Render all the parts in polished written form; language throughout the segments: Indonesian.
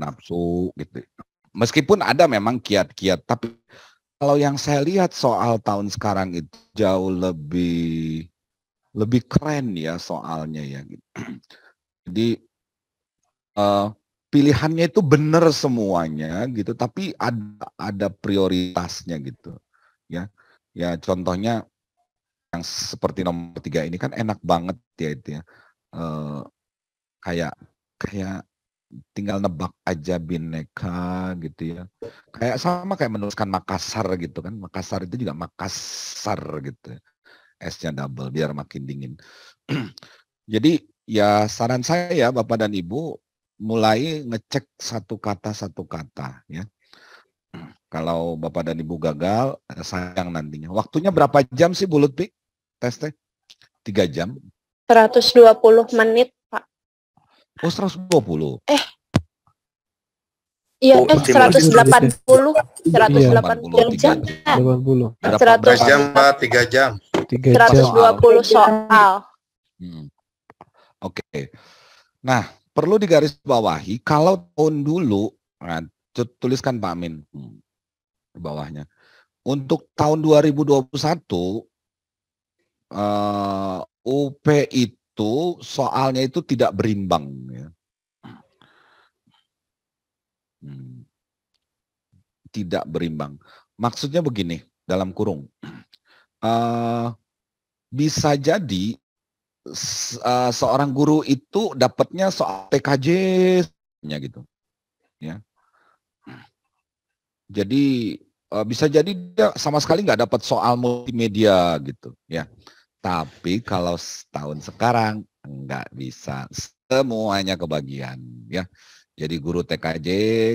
nafsu gitu. Meskipun ada memang kiat-kiat, tapi kalau yang saya lihat soal tahun sekarang itu jauh lebih keren ya soalnya ya. Gitu. Jadi pilihannya itu benar semuanya gitu, tapi ada prioritasnya gitu. Ya, ya contohnya yang seperti nomor 3 ini kan enak banget ya itu ya. Kayak tinggal nebak aja Bhinneka gitu ya. Kayak sama kayak menuliskan Makassar gitu kan. Makassar itu juga Makassar gitu. S-nya double biar makin dingin. Jadi ya saran saya ya Bapak dan Ibu mulai ngecek satu kata ya. Kalau Bapak dan Ibu gagal sayang nantinya. Waktunya berapa jam sih Bu Lutfi? Tesnya 3 jam. 120 menit, Pak. Oh, 120. Iya, 180. 180 jam. 80. 3 jam, Pak, 3 jam. 120 soal. Oke. Nah, perlu digarisbawahi kalau tahun dulu, nah, tuliskan Pak Amin di bawahnya. Untuk tahun 2021 UP itu soalnya itu tidak berimbang ya. Tidak berimbang. Maksudnya begini, dalam kurung. Bisa jadi seorang guru itu dapatnya soal TKJ-nya gitu. Ya. Jadi bisa jadi dia sama sekali nggak dapat soal multimedia gitu ya. Tapi kalau tahun sekarang nggak bisa, semuanya kebagian ya. Jadi guru TKJ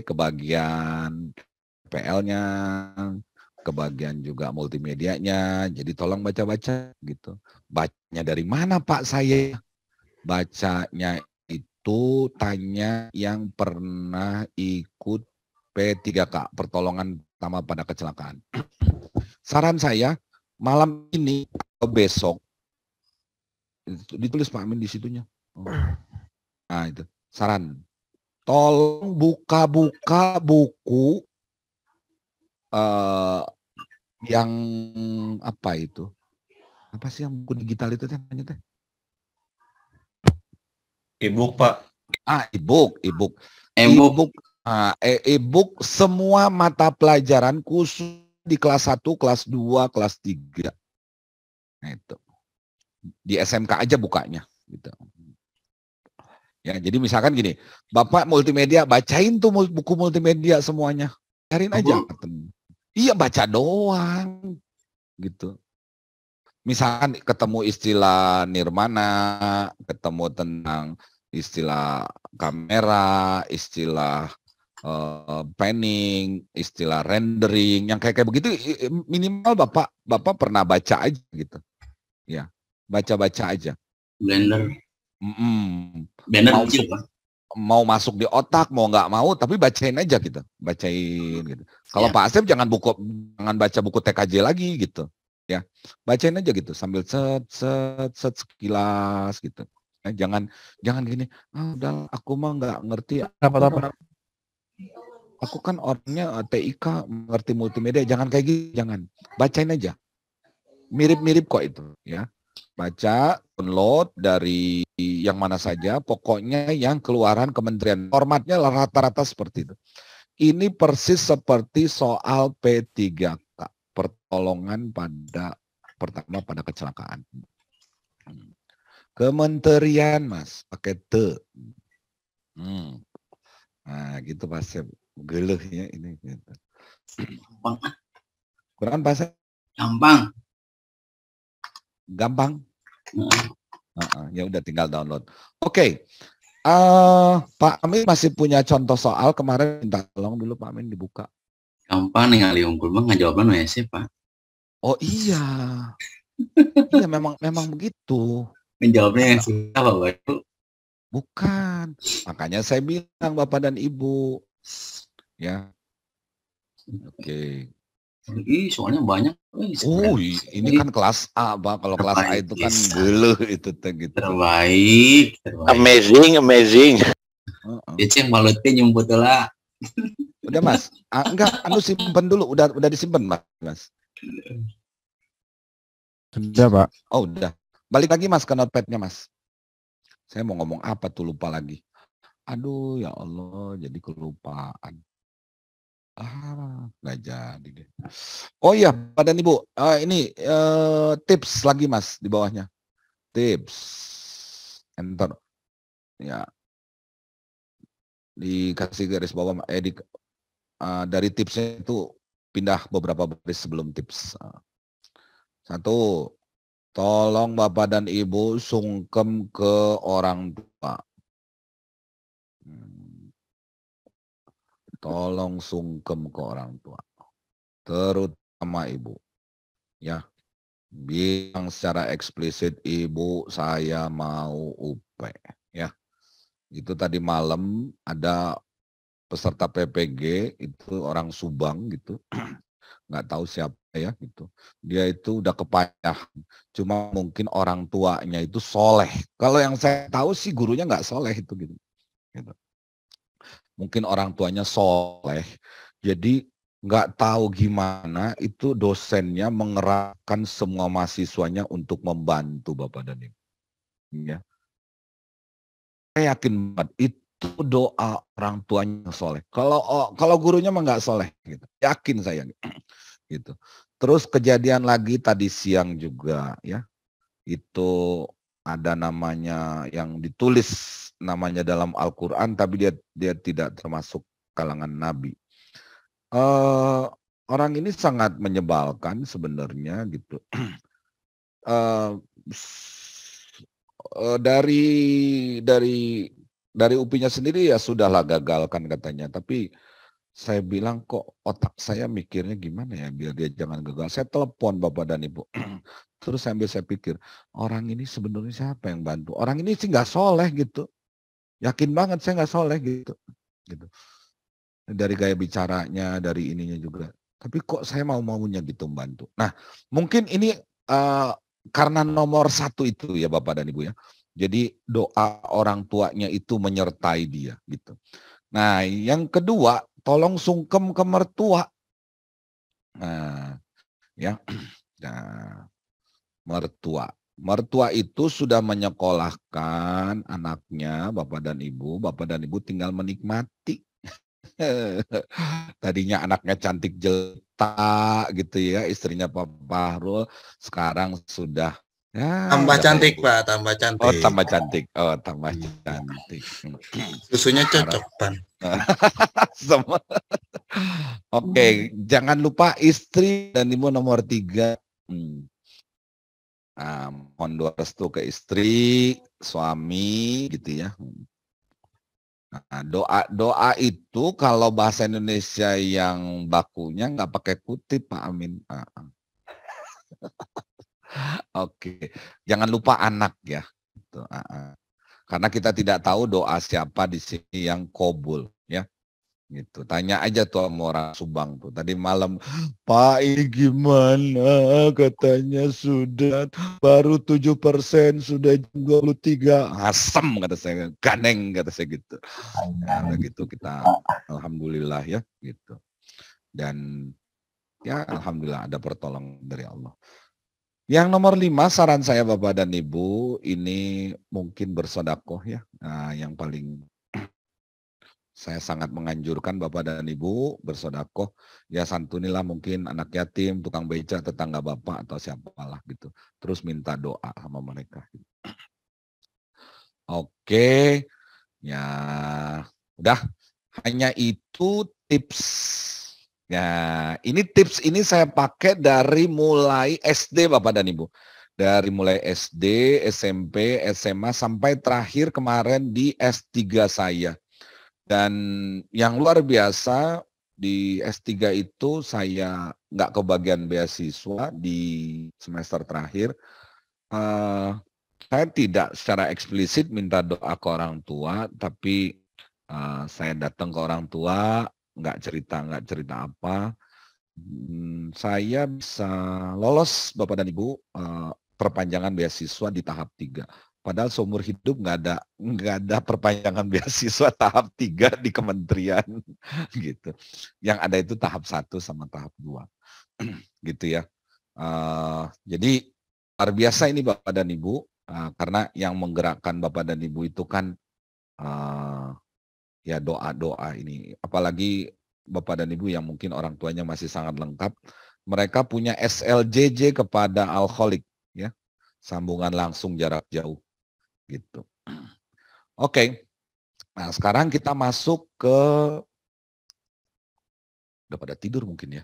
kebagian PL-nya, kebagian juga multimedianya. Jadi tolong baca-baca gitu. Bacanya dari mana Pak saya? Bacanya itu tanya yang pernah ikut P3K, pertolongan pertama pada kecelakaan. Saran saya malam ini atau besok ditulis Pak Amin di situnya. Nah itu saran. Tolong buka-buka buku yang apa itu? Apa sih yang buku digital itu teh? E-book, Pak. E-book. E-book semua mata pelajaran khusus di kelas 1, kelas 2, kelas 3. Nah, itu. Di SMK aja bukanya gitu. Ya, jadi misalkan gini, Bapak multimedia bacain tuh buku multimedia semuanya. Cariin aja. Iya, baca doang. Gitu. Misalkan ketemu istilah nirmana, ketemu tentang istilah kamera, istilah panning, istilah rendering, yang kayak begitu minimal Bapak pernah baca aja gitu. Ya, baca-baca aja. Blender. Mau masuk di otak, mau nggak mau, tapi bacain aja gitu, bacain gitu. Kalau Pak Asep jangan baca buku TKJ lagi gitu, ya, bacain aja gitu sambil set sekilas gitu. Nah, jangan gini, udah aku mah nggak ngerti apa. Aku kan orangnya TIK ngerti multimedia, jangan kayak gitu, jangan, bacain aja. Mirip-mirip kok itu, ya. Baca, download dari yang mana saja, pokoknya yang keluaran kementerian. Formatnya rata-rata seperti itu. Ini persis seperti soal P3K, pertolongan pertama pada kecelakaan. Kementerian Mas, pakai T. Nah gitu Mas, geleh ya ini. Gitu. Quran bahasa? Gampang. Ya udah tinggal download. Oke. Pak Amin masih punya contoh soal kemarin, minta tolong dulu Pak Amin dibuka. Gampang nih kali unggul mah ngejawabnya sih Pak. Oh iya. Iya memang begitu. Menjawabnya yang susah Bapak itu. Bukan. Makanya saya bilang Bapak dan Ibu. Ya. Oke. Soalnya banyak. Ini kan kelas A, Pak. Kalau kelas A itu kan geleh itu gitu. Terbaik. Amazing. Heeh. Ya ceng balutnya nyumput lah. Udah Mas, enggak, simpen dulu, udah disimpan Mas. Sudah, Pak. Oh udah, balik lagi Mas ke notepadnya Mas. Saya mau ngomong apa tuh lupa lagi. Aduh ya Allah, jadi kelupaan. Nggak jadi deh. Oh iya, Pak dan Ibu, ini tips lagi Mas di bawahnya. Tips, enter. Ya, dikasih garis bawah. Dari tipsnya itu pindah beberapa baris sebelum tips. Satu, tolong Bapak dan Ibu sungkem ke orang tua. Tolong sungkem ke orang tua, terutama ibu. Ya, bilang secara eksplisit, Ibu saya mau UP. Ya, itu tadi malam ada peserta PPG itu orang Subang gitu, nggak tahu siapa ya gitu. Dia itu udah kepayah, cuma mungkin orang tuanya itu soleh. Kalau yang saya tahu sih gurunya nggak soleh itu gitu. Mungkin orang tuanya soleh, jadi nggak tahu gimana itu dosennya mengerahkan semua mahasiswanya untuk membantu Bapak dan Ibu. Ya. Saya yakin banget itu doa orang tuanya soleh. Kalau gurunya mah nggak soleh, gitu. Yakin saya, gitu. Terus kejadian lagi tadi siang juga, ya, itu ada namanya yang ditulis namanya dalam Al-Quran, tapi dia tidak termasuk kalangan Nabi. Orang ini sangat menyebalkan sebenarnya gitu. Dari UPI-nya sendiri ya sudahlah gagalkan katanya, tapi saya bilang kok otak saya mikirnya gimana ya biar dia jangan gagal. Saya telepon Bapak dan Ibu. Terus sambil saya pikir, orang ini sebenarnya siapa yang bantu? Orang ini sih nggak soleh gitu. Yakin banget saya nggak soleh gitu. Dari gaya bicaranya, dari ininya juga. Tapi kok saya maunya gitu membantu. Nah, mungkin ini karena nomor satu itu ya Bapak dan Ibu ya. Jadi doa orang tuanya itu menyertai dia gitu. Nah, yang kedua, tolong sungkem ke mertua. Nah, ya. Nah, mertua. Mertua itu sudah menyekolahkan anaknya, Bapak dan Ibu. Bapak dan Ibu tinggal menikmati. Tadinya anaknya cantik jelita gitu ya, istrinya Pak Bahrul. Sekarang sudah ya, Tambah udah cantik kayak ibu. Pak, tambah cantik. Oh, tambah cantik. Oh, tambah cantik. Susunya cocok Pan. Semua. Oke, jangan lupa istri dan Ibu nomor 3. Mohon doa restu ke istri, suami gitu ya. Nah, doa itu kalau bahasa Indonesia yang bakunya nggak pakai kutip Pak Amin. Oke, jangan lupa anak ya. Gitu. Karena kita tidak tahu doa siapa di sini yang kabul ya. Gitu. Tanya aja tuh sama orang Subang tuh. Tadi malam, Pak ini gimana? Katanya sudah baru 7%, sudah 23. Asem kata saya, ganeng kata saya gitu. Nah, udah gitu kita alhamdulillah ya gitu. Dan ya alhamdulillah ada pertolongan dari Allah. Yang nomor 5 saran saya Bapak dan Ibu ini mungkin bersedekah ya. Nah, yang paling saya sangat menganjurkan Bapak dan Ibu bersedekah, ya santunilah mungkin anak yatim, tukang beca, tetangga Bapak atau siapalah gitu. Terus minta doa sama mereka. Oke, ya udah hanya itu tips. Ya, ini tips ini saya pakai dari mulai SD Bapak dan Ibu. Dari mulai SD, SMP, SMA sampai terakhir kemarin di S3 saya. Dan yang luar biasa di S3 itu saya nggak kebagian beasiswa di semester terakhir. Saya tidak secara eksplisit minta doa ke orang tua, tapi saya datang ke orang tua, nggak cerita apa. Saya bisa lolos Bapak dan Ibu perpanjangan beasiswa di tahap 3. Padahal seumur hidup nggak ada perpanjangan beasiswa tahap 3 di kementerian gitu. Yang ada itu tahap 1 sama tahap 2 gitu ya. Jadi luar biasa ini Bapak dan Ibu, karena yang menggerakkan Bapak dan Ibu itu kan ya doa-doa ini. Apalagi Bapak dan Ibu yang mungkin orang tuanya masih sangat lengkap, mereka punya SLJJ kepada alkoholik ya, sambungan langsung jarak jauh gitu. Oke. Nah, sekarang kita masuk ke udah pada tidur mungkin ya.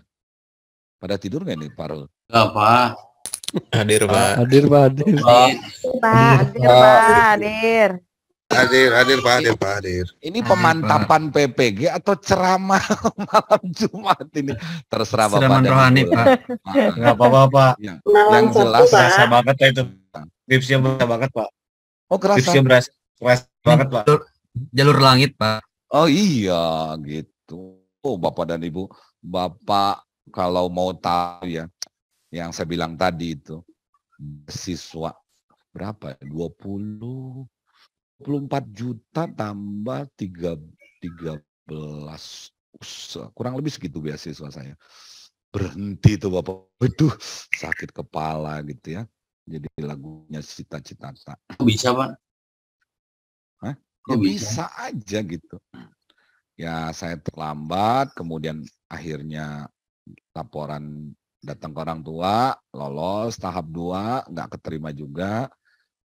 Pada tidur nggak nih, Pak Rul? Enggak, Pak. Hadir, Pak. Hadir, Pak. Hadir. Hadir, Pak. Hadir. Ini pemantapan PPG atau ceramah malam Jumat ini? Terserah Bapak Ceramah dan rohani, Ibu lah. Pak. Enggak apa-apa, Pak. Yang jelas Kerasa banget itu. Tipsnya berasa banget, Pak. oh kerasa. Tipsnya berasa banget, Pak. Jalur langit, Pak. Oh iya gitu. Oh Bapak dan Ibu, Bapak kalau mau tahu ya, yang saya bilang tadi itu, siswa berapa? 24 juta tambah 13, kurang lebih segitu beasiswa saya. Berhenti tuh Bapak, aduh sakit kepala gitu ya. Jadi lagunya cita-cita. Bisa, Pak. Hah? Ya bisa aja gitu. Ya saya terlambat, kemudian akhirnya laporan datang ke orang tua, lolos tahap 2, nggak keterima juga.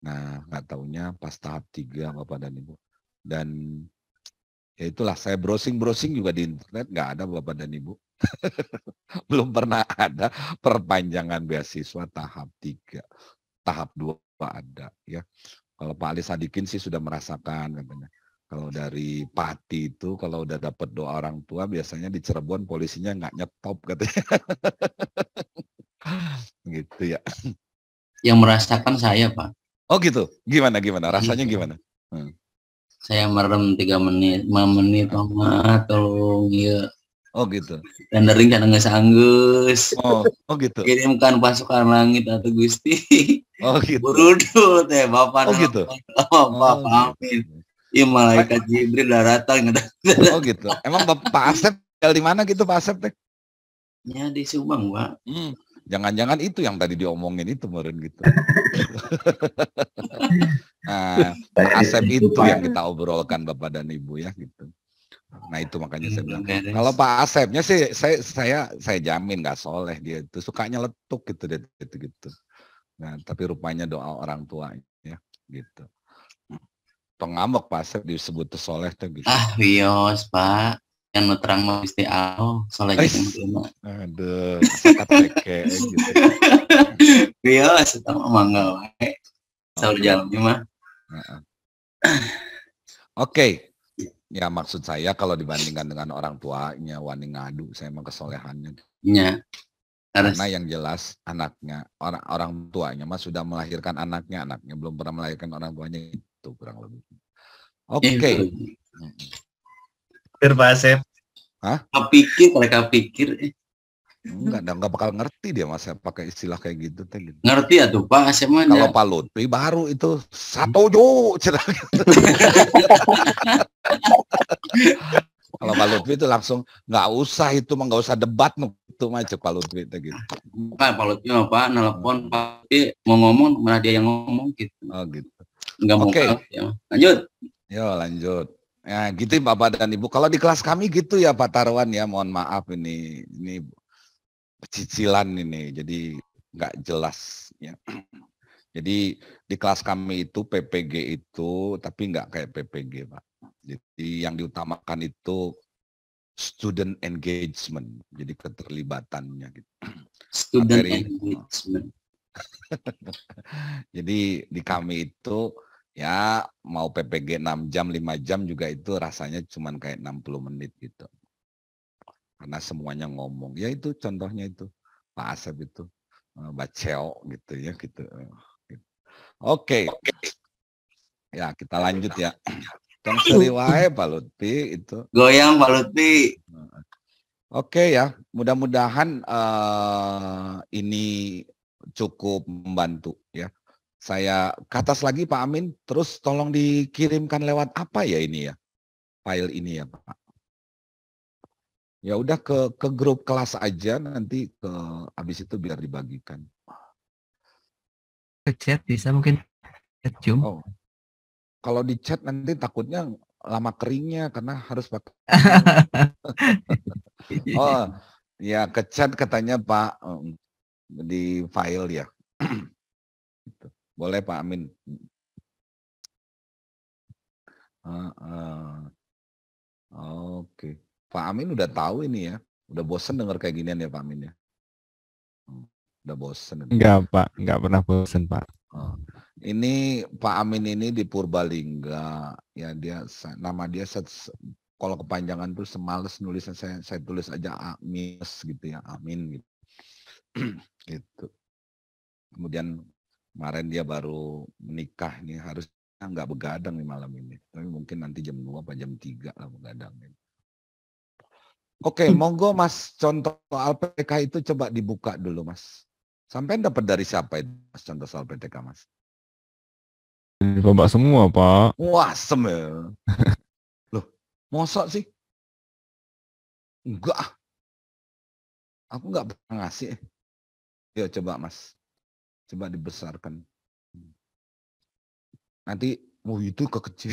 Nah, nggak taunya pas tahap 3 Bapak dan Ibu. Dan ya itulah, saya browsing juga di internet, nggak ada Bapak dan Ibu. Belum pernah ada perpanjangan beasiswa tahap 3. Tahap 2 ada ya. Kalau Pak Ali Sadikin sih sudah merasakan katanya. Kalau dari Pati itu, kalau udah dapat doa orang tua, biasanya di Cirebon polisinya nggak nyetop katanya. Gitu ya. Yang merasakan saya, Pak. Oh gitu. Gimana? Rasanya gimana? Saya merem 3 menit, 5 menit, Mama, tolong ya. Oh gitu. Dan dering kadang nggak sanggus. Oh gitu. Kirimkan pasukan langit atau Gusti. Oh gitu. Burudu teh Bapak. Oh gitu. Bapak amin. Iya malaikat Jibril udah datang. Oh gitu. Emang Pak Asep tinggal di mana gitu Pak Asep teh? Ya di Subang, Pak. Jangan-jangan itu yang tadi diomongin itu kemarin gitu. Nah, Pak Asep itu yang kita obrolkan Bapak dan Ibu ya gitu. Nah itu makanya saya bilang. Kalau Pak Asepnya sih saya jamin nggak soleh dia itu, sukanya letuk gitu gitu. Nah tapi rupanya doa orang tuanya gitu. Pengambek Pak Asep disebut soleh tuh gitu. Wios Pak. Yang terang mau Gusti Allah, soleh jeung aduh, kata gitu. Wios eta mah mangga wae. Saur jalan mah. Oke. Ya maksud saya kalau dibandingkan dengan orang tuanya wani ngadu saya emang kesolehannya. Iya. Karena yang jelas anaknya, orang tuanya mah sudah melahirkan anaknya belum pernah melahirkan orang tuanya itu kurang lebih. Oke. Pak Asep. Hah? Mereka pikir. Enggak bakal ngerti dia masa pakai istilah kayak gitu teh. Gitu. Ngerti atuh Pak Asep mah. Kalau Pak Lutfi baru itu satojo cerah gitu. Kalau Pak Lutfi itu langsung nggak usah debat itu mah cek Pak Lutfi gitu. Pak Lutfi mah Pak nelpon Pak mau ngomong malah dia yang ngomong gitu. Oh gitu. Enggak mau. Ya. Lanjut. Yo lanjut. Ya gitu Bapak dan Ibu. Kalau di kelas kami gitu ya Pak Tarwan ya, mohon maaf ini pecicilan ini, jadi nggak jelas ya. Jadi di kelas kami itu PPG itu, tapi nggak kayak PPG Pak. Jadi yang diutamakan itu student engagement, jadi keterlibatannya gitu. Student engagement. Jadi di kami itu ya mau PPG 6 jam, 5 jam juga itu rasanya cuman kayak 60 menit gitu. Karena semuanya ngomong. Ya itu contohnya itu. Pak Asep itu. Baceo gitu ya gitu. Oke. Ya kita lanjut ya. Tong seri wae Pak Lutfi itu. Goyang Pak Lutfi. Oke ya. Mudah-mudahan ini cukup membantu ya. Saya ke atas lagi Pak Amin, terus tolong dikirimkan lewat apa ya ini ya? File ini ya Pak. Ya udah ke grup kelas aja, nanti habis itu biar dibagikan. Ke chat bisa mungkin chat Zoom. Oh. Kalau di chat nanti takutnya lama keringnya karena harus pakai. Oh, ya ke chat katanya Pak di file ya. Boleh Pak Amin. Oke. Pak Amin udah tahu ini ya. Udah bosen dengar kayak ginian ya Pak Amin ya. Udah bosen. Enggak Pak, enggak pernah bosen Pak. Ini Pak Amin ini di Purbalingga. Ya nama dia kalau kepanjangan tuh semales nulisnya saya tulis aja Amin gitu ya. Amin gitu. Gitu. Kemudian kemarin dia baru menikah nih, harusnya nggak begadang nih malam ini. Tapi mungkin nanti jam 2 apa jam 3 lah begadang. Oke, monggo Mas, contoh soal PTK itu coba dibuka dulu Mas. Sampai dapat dari siapa itu Mas contoh soal PTK Mas? Dari Bapak semua Pak. Wah, asem ya. Loh, mosok sih? Enggak. Aku nggak pernah ngasih. Ya coba Mas. Coba dibesarkan. Nanti, itu kekecil.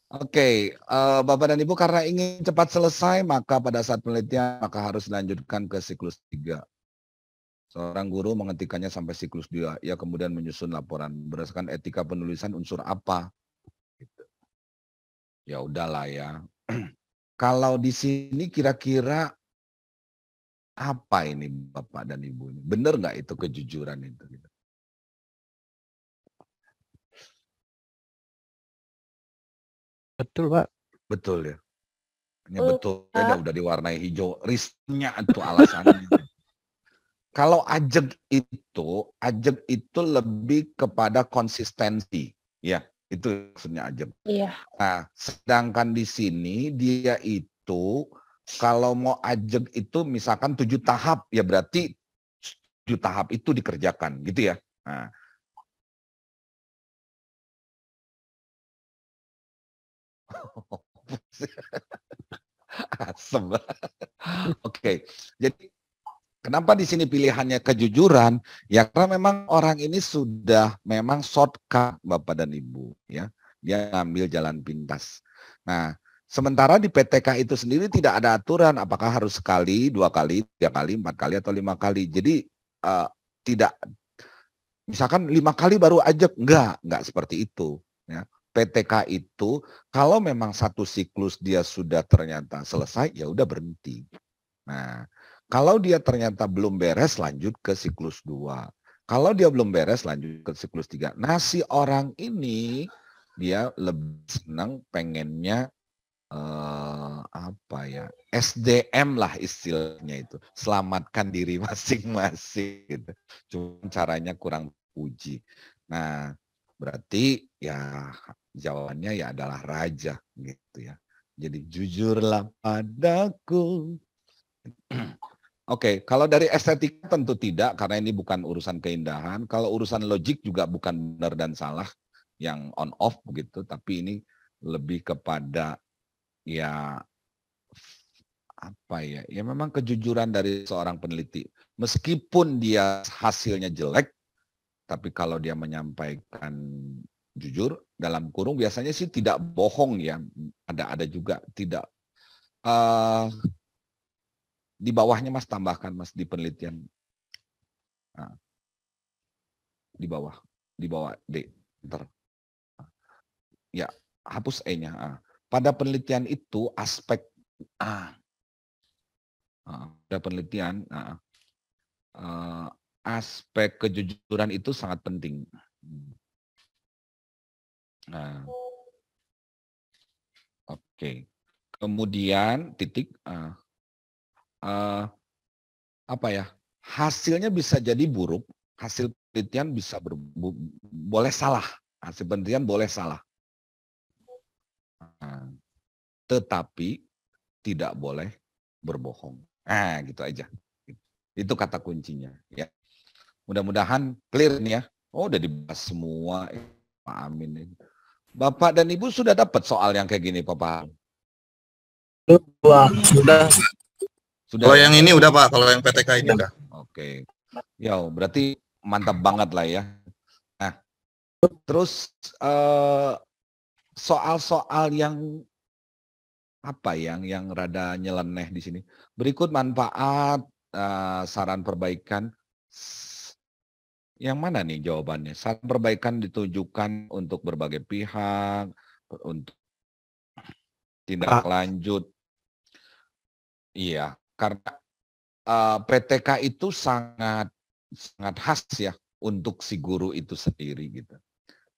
Oke, Bapak dan Ibu karena ingin cepat selesai, maka pada saat penelitian maka harus dilanjutkan ke siklus 3. Seorang guru menghentikannya sampai siklus 2. Ia kemudian menyusun laporan berdasarkan etika penulisan unsur apa. Gitu. Ya udahlah ya. Kalau di sini kira-kira apa ini Bapak dan Ibu ini? Benar nggak itu kejujuran itu? Gitu. Betul Pak. Betul ya. Hanya betul. Udah diwarnai hijau. Risnya itu alasannya. Kalau ajeg itu lebih kepada konsistensi. Ya, itu maksudnya ajeg. Iya. Nah, sedangkan di sini dia itu kalau mau ajeg itu misalkan 7 tahap, ya berarti 7 tahap itu dikerjakan, gitu ya. Nah. Asem. Oke, jadi kenapa di sini pilihannya kejujuran? Ya karena memang orang ini sudah memang shortcut Bapak dan Ibu, ya. Dia ngambil jalan pintas. Nah, sementara di PTK itu sendiri tidak ada aturan apakah harus sekali, 2 kali, 3 kali, 4 kali atau 5 kali. Jadi tidak misalkan 5 kali baru ajak, enggak seperti itu, ya. PTK itu kalau memang satu siklus dia sudah ternyata selesai, ya udah berhenti. Nah, kalau dia ternyata belum beres, lanjut ke siklus 2. Kalau dia belum beres, lanjut ke siklus 3. Nah, si orang ini, dia lebih senang pengennya, SDM lah istilahnya itu. Selamatkan diri masing-masing. Gitu. Cuma caranya kurang puji. Nah, berarti ya jawabannya ya adalah raja gitu ya. Jadi jujurlah padaku. Oke, kalau dari estetika tentu tidak, karena ini bukan urusan keindahan. Kalau urusan logik juga bukan benar dan salah yang on off begitu, tapi ini lebih kepada ya apa ya? Ya memang kejujuran dari seorang peneliti. Meskipun dia hasilnya jelek, tapi kalau dia menyampaikan jujur dalam kurung biasanya sih tidak bohong ya. Ada juga tidak. Di bawahnya Mas tambahkan Mas di penelitian. Nah, di bawah D. Ntar. Ya, hapus E-nya. Pada penelitian itu aspek pada penelitian aspek kejujuran itu sangat penting. Nah, oke. Kemudian titik apa ya? Hasilnya bisa jadi buruk, hasil penelitian bisa boleh salah, hasil penelitian boleh salah. Tetapi tidak boleh berbohong. Gitu aja. Itu kata kuncinya. Ya. Mudah-mudahan clear nih ya. Oh, udah dibahas semua. Pak Amin ini. Bapak dan Ibu sudah dapat soal yang kayak gini, Pak? Sudah. Kalau ya? yang ini udah Pak, kalau yang PTK ini udah. Oke. Ya, berarti mantap banget lah ya. Nah, terus soal-soal yang apa yang rada nyeleneh di sini. Berikut manfaat, saran perbaikan. Yang mana nih jawabannya? Saran perbaikan ditujukan untuk berbagai pihak, untuk tindak lanjut. Iya, karena PTK itu sangat khas ya untuk si guru itu sendiri gitu.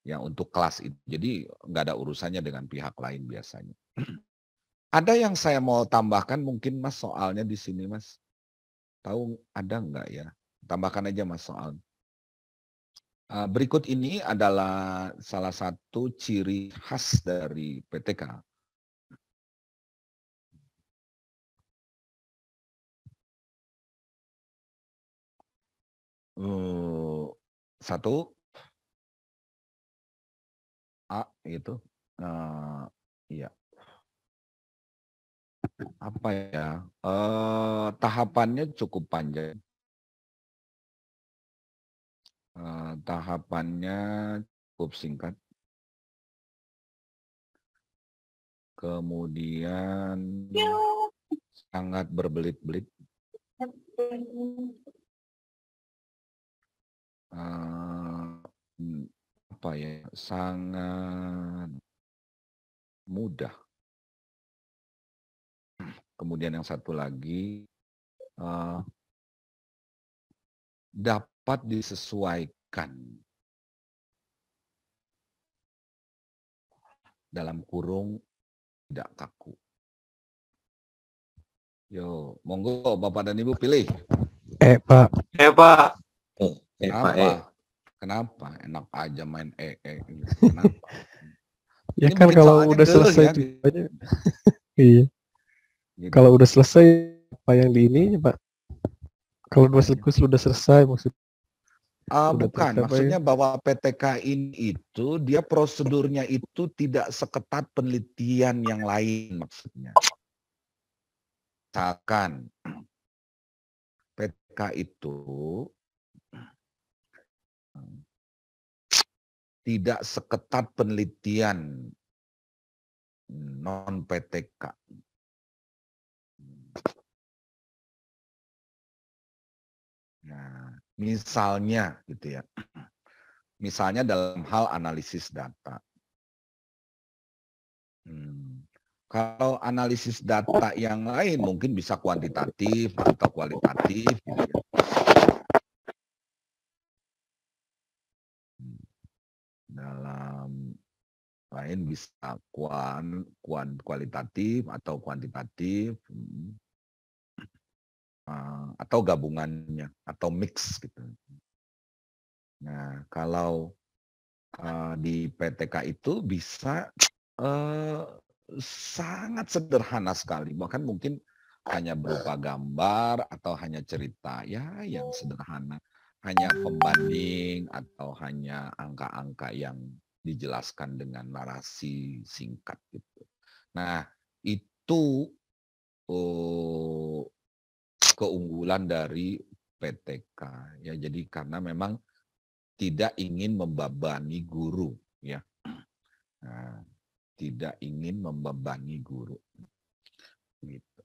Ya, untuk kelas itu. Jadi nggak ada urusannya dengan pihak lain biasanya. Ada yang saya mau tambahkan mungkin Mas soalnya di sini Mas. Tahu ada nggak ya? Tambahkan aja Mas soal. Berikut ini adalah salah satu ciri khas dari PTK. Satu, A itu, iya. Apa ya? Tahapannya cukup panjang. Tahapannya cukup singkat. Kemudian sangat berbelit-belit. Apa ya? Sangat mudah. Kemudian yang satu lagi dapat disesuaikan dalam kurung tidak kaku. Yo, monggo Bapak dan Ibu pilih. Pak. Pak. Kenapa? Kenapa? Enak aja main Kenapa? Ya Ini kan bikin kalau soalnya udah selesai ya. Iya. Gitu. Kalau udah selesai apa yang di ini, Pak? Kalau dua siklus udah selesai maksud. Bukan, maksudnya bahwa PTK ini itu dia prosedurnya itu tidak seketat penelitian yang lain maksudnya. Misalkan PTK itu tidak seketat penelitian non PTK. Nah, misalnya gitu ya. Misalnya dalam hal analisis data. Kalau analisis data yang lain mungkin bisa kuantitatif atau kualitatif gitu ya. Dalam lain bisa kualitatif atau kuantitatif atau gabungannya atau mix gitu. Nah, kalau di PTK itu bisa sangat sederhana sekali, bahkan mungkin hanya berupa gambar atau hanya cerita ya yang sederhana, hanya pembanding atau hanya angka-angka yang dijelaskan dengan narasi singkat gitu. Nah, itu keunggulan dari PTK ya. Jadi karena memang tidak ingin membebani guru ya. Nah, tidak ingin membebani guru. Gitu.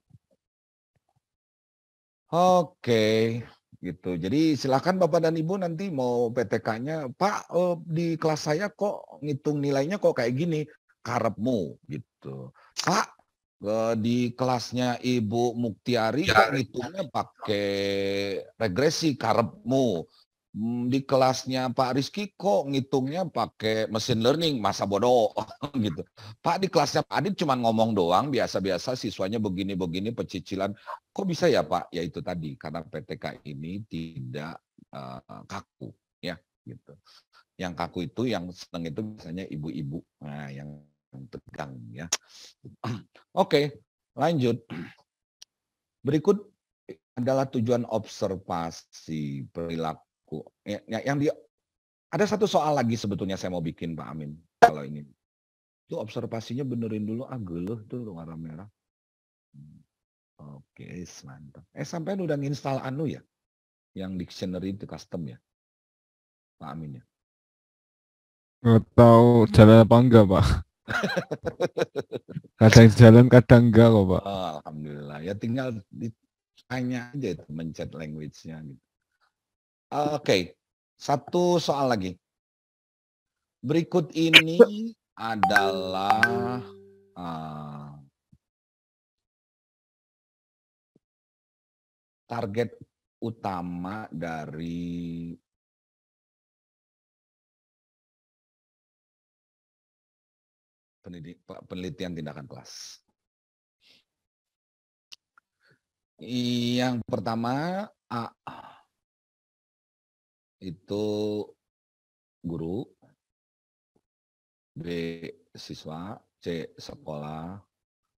Oke, gitu. Jadi silakan Bapak dan Ibu nanti mau PTK-nya, Pak di kelas saya kok ngitung nilainya kok kayak gini, karepmu gitu. Pak di kelasnya Ibu Muktiari kok ngitungnya pakai regresi, karepmu. Di kelasnya Pak Rizky kok ngitungnya pakai mesin learning, masa bodoh gitu. Pak di kelasnya Pak Adit cuma ngomong doang, biasa-biasa siswanya begini-begini pecicilan. Kok bisa ya Pak? Ya itu tadi, karena PTK ini tidak kaku ya gitu. Yang kaku itu, yang seneng itu biasanya ibu-ibu, nah yang tegang ya. Oke, lanjut. Berikut adalah tujuan observasi perilaku buku. Yang dia ada satu soal lagi sebetulnya saya mau bikin Pak Amin. Kalau ini itu observasinya benerin dulu, geluh tuh warna merah. Oke, mantap. Sampai udah nginstal ya, yang dictionary itu custom ya, Pak Amin ya. Nggak tahu jalan apa enggak, Pak. Kadang jalan, kadang enggak kok, Pak. Oh, alhamdulillah. Ya tinggal ditanya aja itu mencet language-nya gitu. Oke, satu soal lagi. Berikut ini adalah target utama dari penelitian tindakan kelas. Yang pertama A itu guru, B siswa, C sekolah,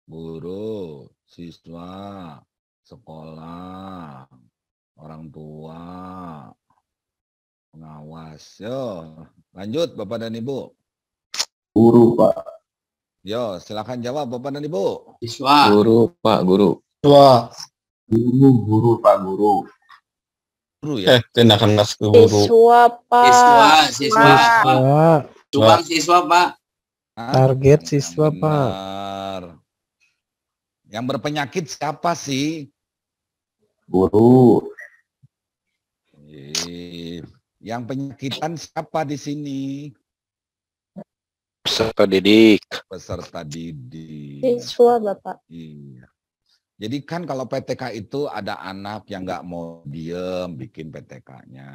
guru, siswa, sekolah, orang tua, pengawas. Yo, lanjut Bapak dan Ibu. Guru, Pak. Yo, silakan jawab Bapak dan Ibu. Siswa. Guru, Pak, guru. Tua. Guru, Pak, guru. Guru ya? Tindakan kelas ke guru. Siswa, Pak. Siswa, Pak. Subang siswa, Pak. Target siswa, Pak. Benar. Yang berpenyakit siapa sih? Guru. Yang penyakitan siapa di sini? Peserta didik. Peserta didik. Siswa, Bapak. Iya. Jadi kan kalau PTK itu ada anak yang nggak mau diem bikin PTK-nya.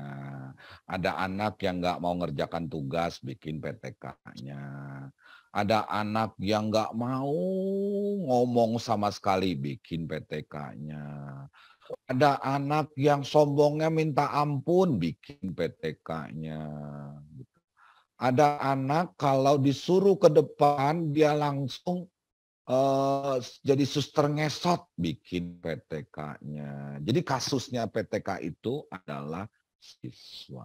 Ada anak yang nggak mau ngerjakan tugas bikin PTK-nya. Ada anak yang nggak mau ngomong sama sekali bikin PTK-nya. Ada anak yang sombongnya minta ampun bikin PTK-nya. Ada anak kalau disuruh ke depan dia langsung jadi suster ngesot bikin PTK-nya. Jadi kasusnya PTK itu adalah siswa.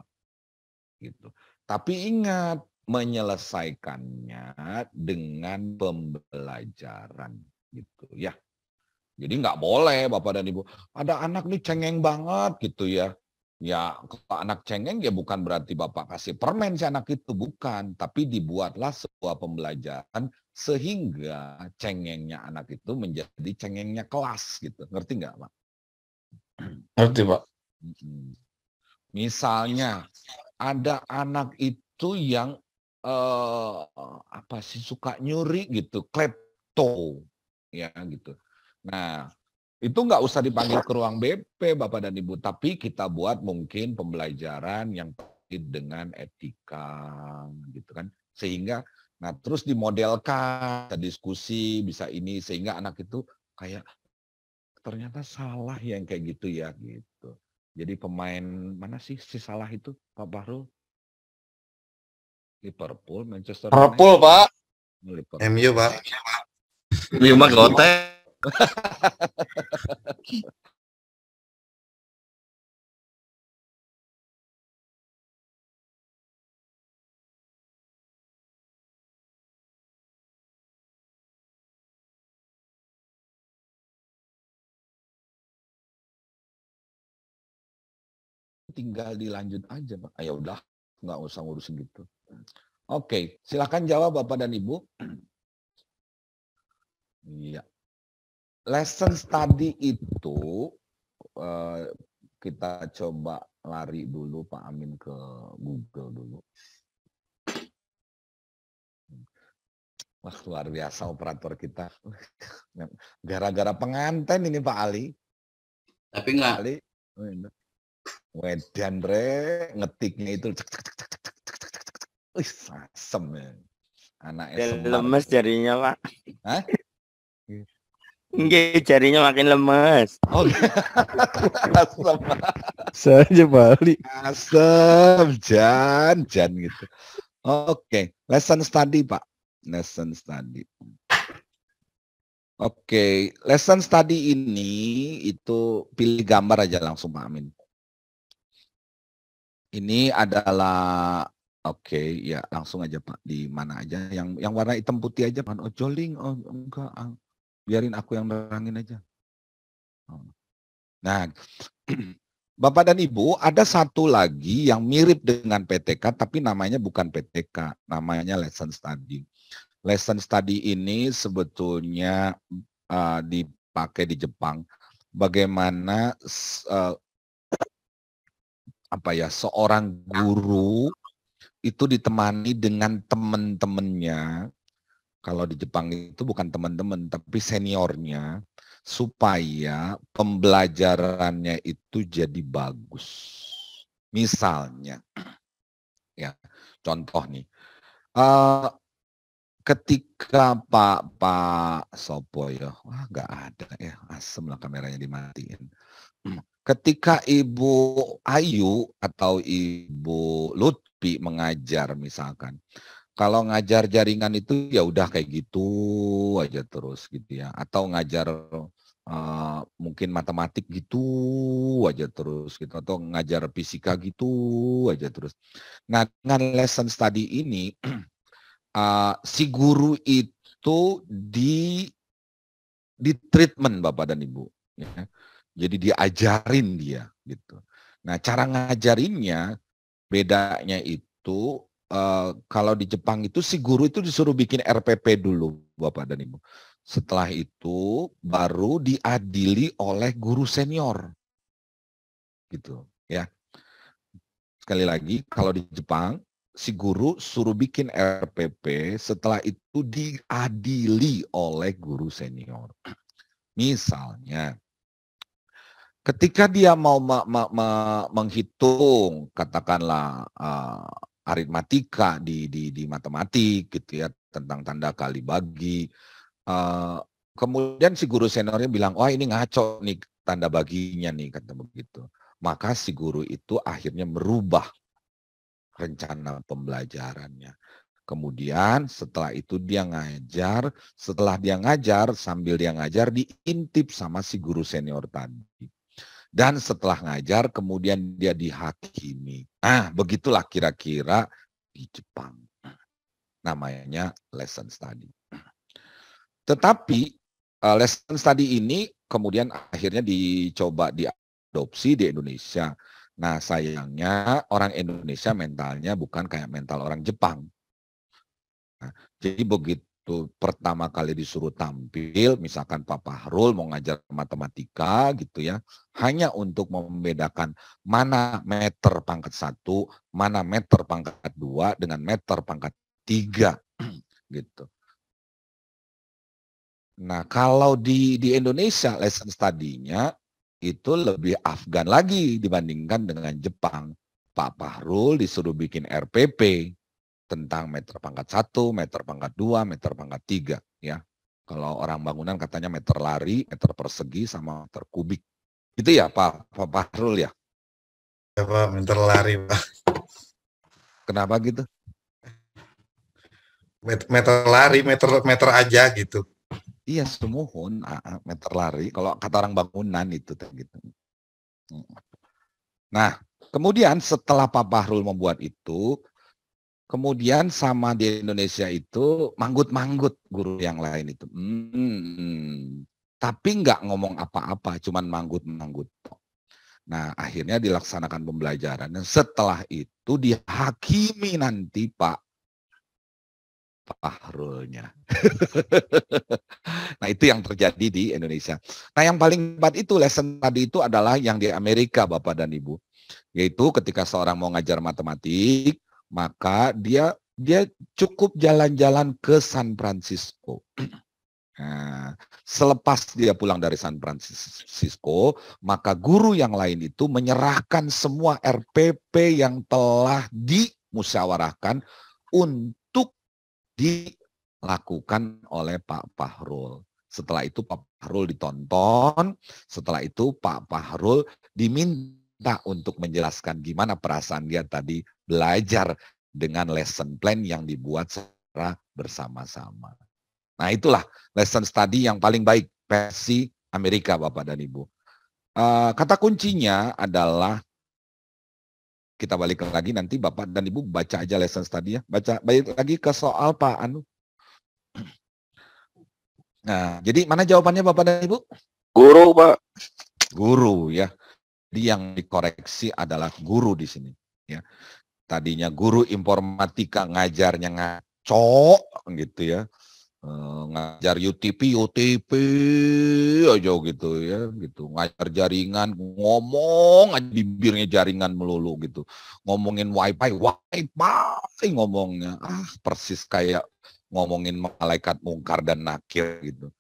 Gitu. Tapi ingat, menyelesaikannya dengan pembelajaran gitu ya. Jadi nggak boleh Bapak dan Ibu, ada anak nih cengeng banget gitu ya. Ya kalau anak cengeng ya bukan berarti Bapak kasih permen si anak itu, bukan. Tapi dibuatlah sebuah pembelajaran sehingga cengengnya anak itu menjadi cengengnya kelas gitu. Ngerti nggak Pak? Ngerti, Pak. Misalnya ada anak itu yang apa sih suka nyuri gitu, klepto ya gitu. Nah, itu nggak usah dipanggil ke ruang BP Bapak dan Ibu, tapi kita buat mungkin pembelajaran yang terkait dengan etika gitu kan. Sehingga nah terus dimodelkan, bisa diskusi, bisa ini sehingga anak itu kayak ternyata salah yang kayak gitu ya gitu. Jadi pemain mana sih si salah itu Pak Bahrul? Liverpool, Manchester United. Liverpool, Pak. Liverpool. MU, Pak. Lima gote. Tinggal dilanjut aja Pak. Ya udah, nggak usah ngurusin gitu. Oke, silakan jawab Bapak dan Ibu. Iya. Lesson study itu kita coba lari dulu Pak Amin ke Google dulu. Wah, luar biasa operator kita. Gara-gara pengantin ini Pak Ali. Tapi enggak. Ali, Wedan re ngetiknya itu asem ya. Anaknya lemes jarinya, Pak. Hah? Nggih, jarinya makin lemes. Oh, asem. Saja balik. Asem, Jan gitu. Oke, lesson study Pak. Lesson study. Oke, lesson study ini itu pilih gambar aja langsung Pak Amin. Ini adalah oke, ya langsung aja Pak. Di mana aja? Yang warna hitam putih aja Pak. Oh, joling. Oh, enggak. Biarin aku yang nerangin aja. Oh. Nah, Bapak dan Ibu, ada satu lagi yang mirip dengan PTK tapi namanya bukan PTK, namanya lesson study. Lesson study ini sebetulnya dipakai di Jepang. Bagaimana seorang guru itu ditemani dengan teman-temannya. Kalau di Jepang itu bukan teman-teman tapi seniornya, supaya pembelajarannya itu jadi bagus. Misalnya, ya contoh nih, ketika Pak Sopo ya, wah nggak ada ya, asem lah kameranya dimatiin. Ketika Ibu Ayu atau Ibu Lutfi mengajar misalkan, kalau ngajar jaringan itu ya udah kayak gitu aja terus gitu ya, atau ngajar mungkin matematik gitu aja terus gitu, atau ngajar fisika gitu aja terus. Nah, dengan lesson study ini si guru itu di treatment Bapak dan Ibu ya. Jadi diajarin dia gitu. Nah, cara ngajarinnya bedanya itu kalau di Jepang itu si guru itu disuruh bikin RPP dulu Bapak dan Ibu. Setelah itu baru diadili oleh guru senior. Gitu ya. Sekali lagi kalau di Jepang si guru suruh bikin RPP, setelah itu diadili oleh guru senior. Misalnya ketika dia mau menghitung katakanlah aritmatika di matematik gitu ya, tentang tanda kali bagi, kemudian si guru seniornya bilang, wah ini ngaco nih tanda baginya nih, kata begitu. Maka si guru itu akhirnya merubah rencana pembelajarannya. Kemudian setelah itu dia ngajar, sambil dia ngajar diintip sama si guru senior tadi. Dan setelah ngajar kemudian dia dihakimi. Nah, begitulah kira-kira di Jepang. Namanya lesson study. Tetapi lesson study ini kemudian akhirnya dicoba diadopsi di Indonesia. Nah, sayangnya orang Indonesia mentalnya bukan kayak mental orang Jepang. Nah, jadi begitu pertama kali disuruh tampil, misalkan Pak Fahrul mau ngajar matematika gitu ya, hanya untuk membedakan mana meter pangkat 1, mana meter pangkat 2 dengan meter pangkat 3 gitu. Nah, kalau di Indonesia lesson study-nya itu lebih Afgan lagi dibandingkan dengan Jepang. Pak Fahrul disuruh bikin RPP tentang meter pangkat 1, meter pangkat 2, meter pangkat 3 ya. Kalau orang bangunan katanya meter lari, meter persegi sama meter kubik. Itu ya Pak Fahrul ya? Ya Pak, meter lari Pak. Kenapa gitu? Meter lari, meter aja gitu. Iya, semuhun meter lari. Kalau kata orang bangunan itu gitu. Nah, kemudian setelah Pak Fahrul membuat itu, kemudian sama di Indonesia itu manggut-manggut guru yang lain itu. Tapi nggak ngomong apa-apa, cuman manggut-manggut. Nah, akhirnya dilaksanakan pembelajaran. Dan setelah itu dihakimi nanti Pak Fahrulnya. Nah, itu yang terjadi di Indonesia. Nah, yang paling tepat itu lesson tadi itu adalah yang di Amerika Bapak dan Ibu. Yaitu ketika seorang mau ngajar matematik, maka dia cukup jalan-jalan ke San Francisco. Nah, selepas dia pulang dari San Francisco, maka guru yang lain itu menyerahkan semua RPP yang telah dimusyawarahkan untuk dilakukan oleh Pak Fahrul. Setelah itu Pak Fahrul ditonton, setelah itu Pak Fahrul diminta untuk menjelaskan gimana perasaan dia tadi belajar dengan lesson plan yang dibuat secara bersama-sama. Nah, itulah lesson study yang paling baik versi Amerika Bapak dan Ibu. Kata kuncinya adalah kita balik lagi nanti Bapak dan Ibu baca aja lesson study ya. Balik lagi ke soal Pak Anu. Nah, jadi mana jawabannya Bapak dan Ibu? Guru, Pak. Guru ya. Jadi yang dikoreksi adalah guru di sini ya. Tadinya guru informatika ngajarnya ngaco gitu ya. Ngajar UTP aja gitu ya, gitu. Ngajar jaringan, ngomong aja bibirnya jaringan melulu gitu. Ngomongin wifi ngomongnya. Persis kayak ngomongin malaikat mungkar dan nakir gitu.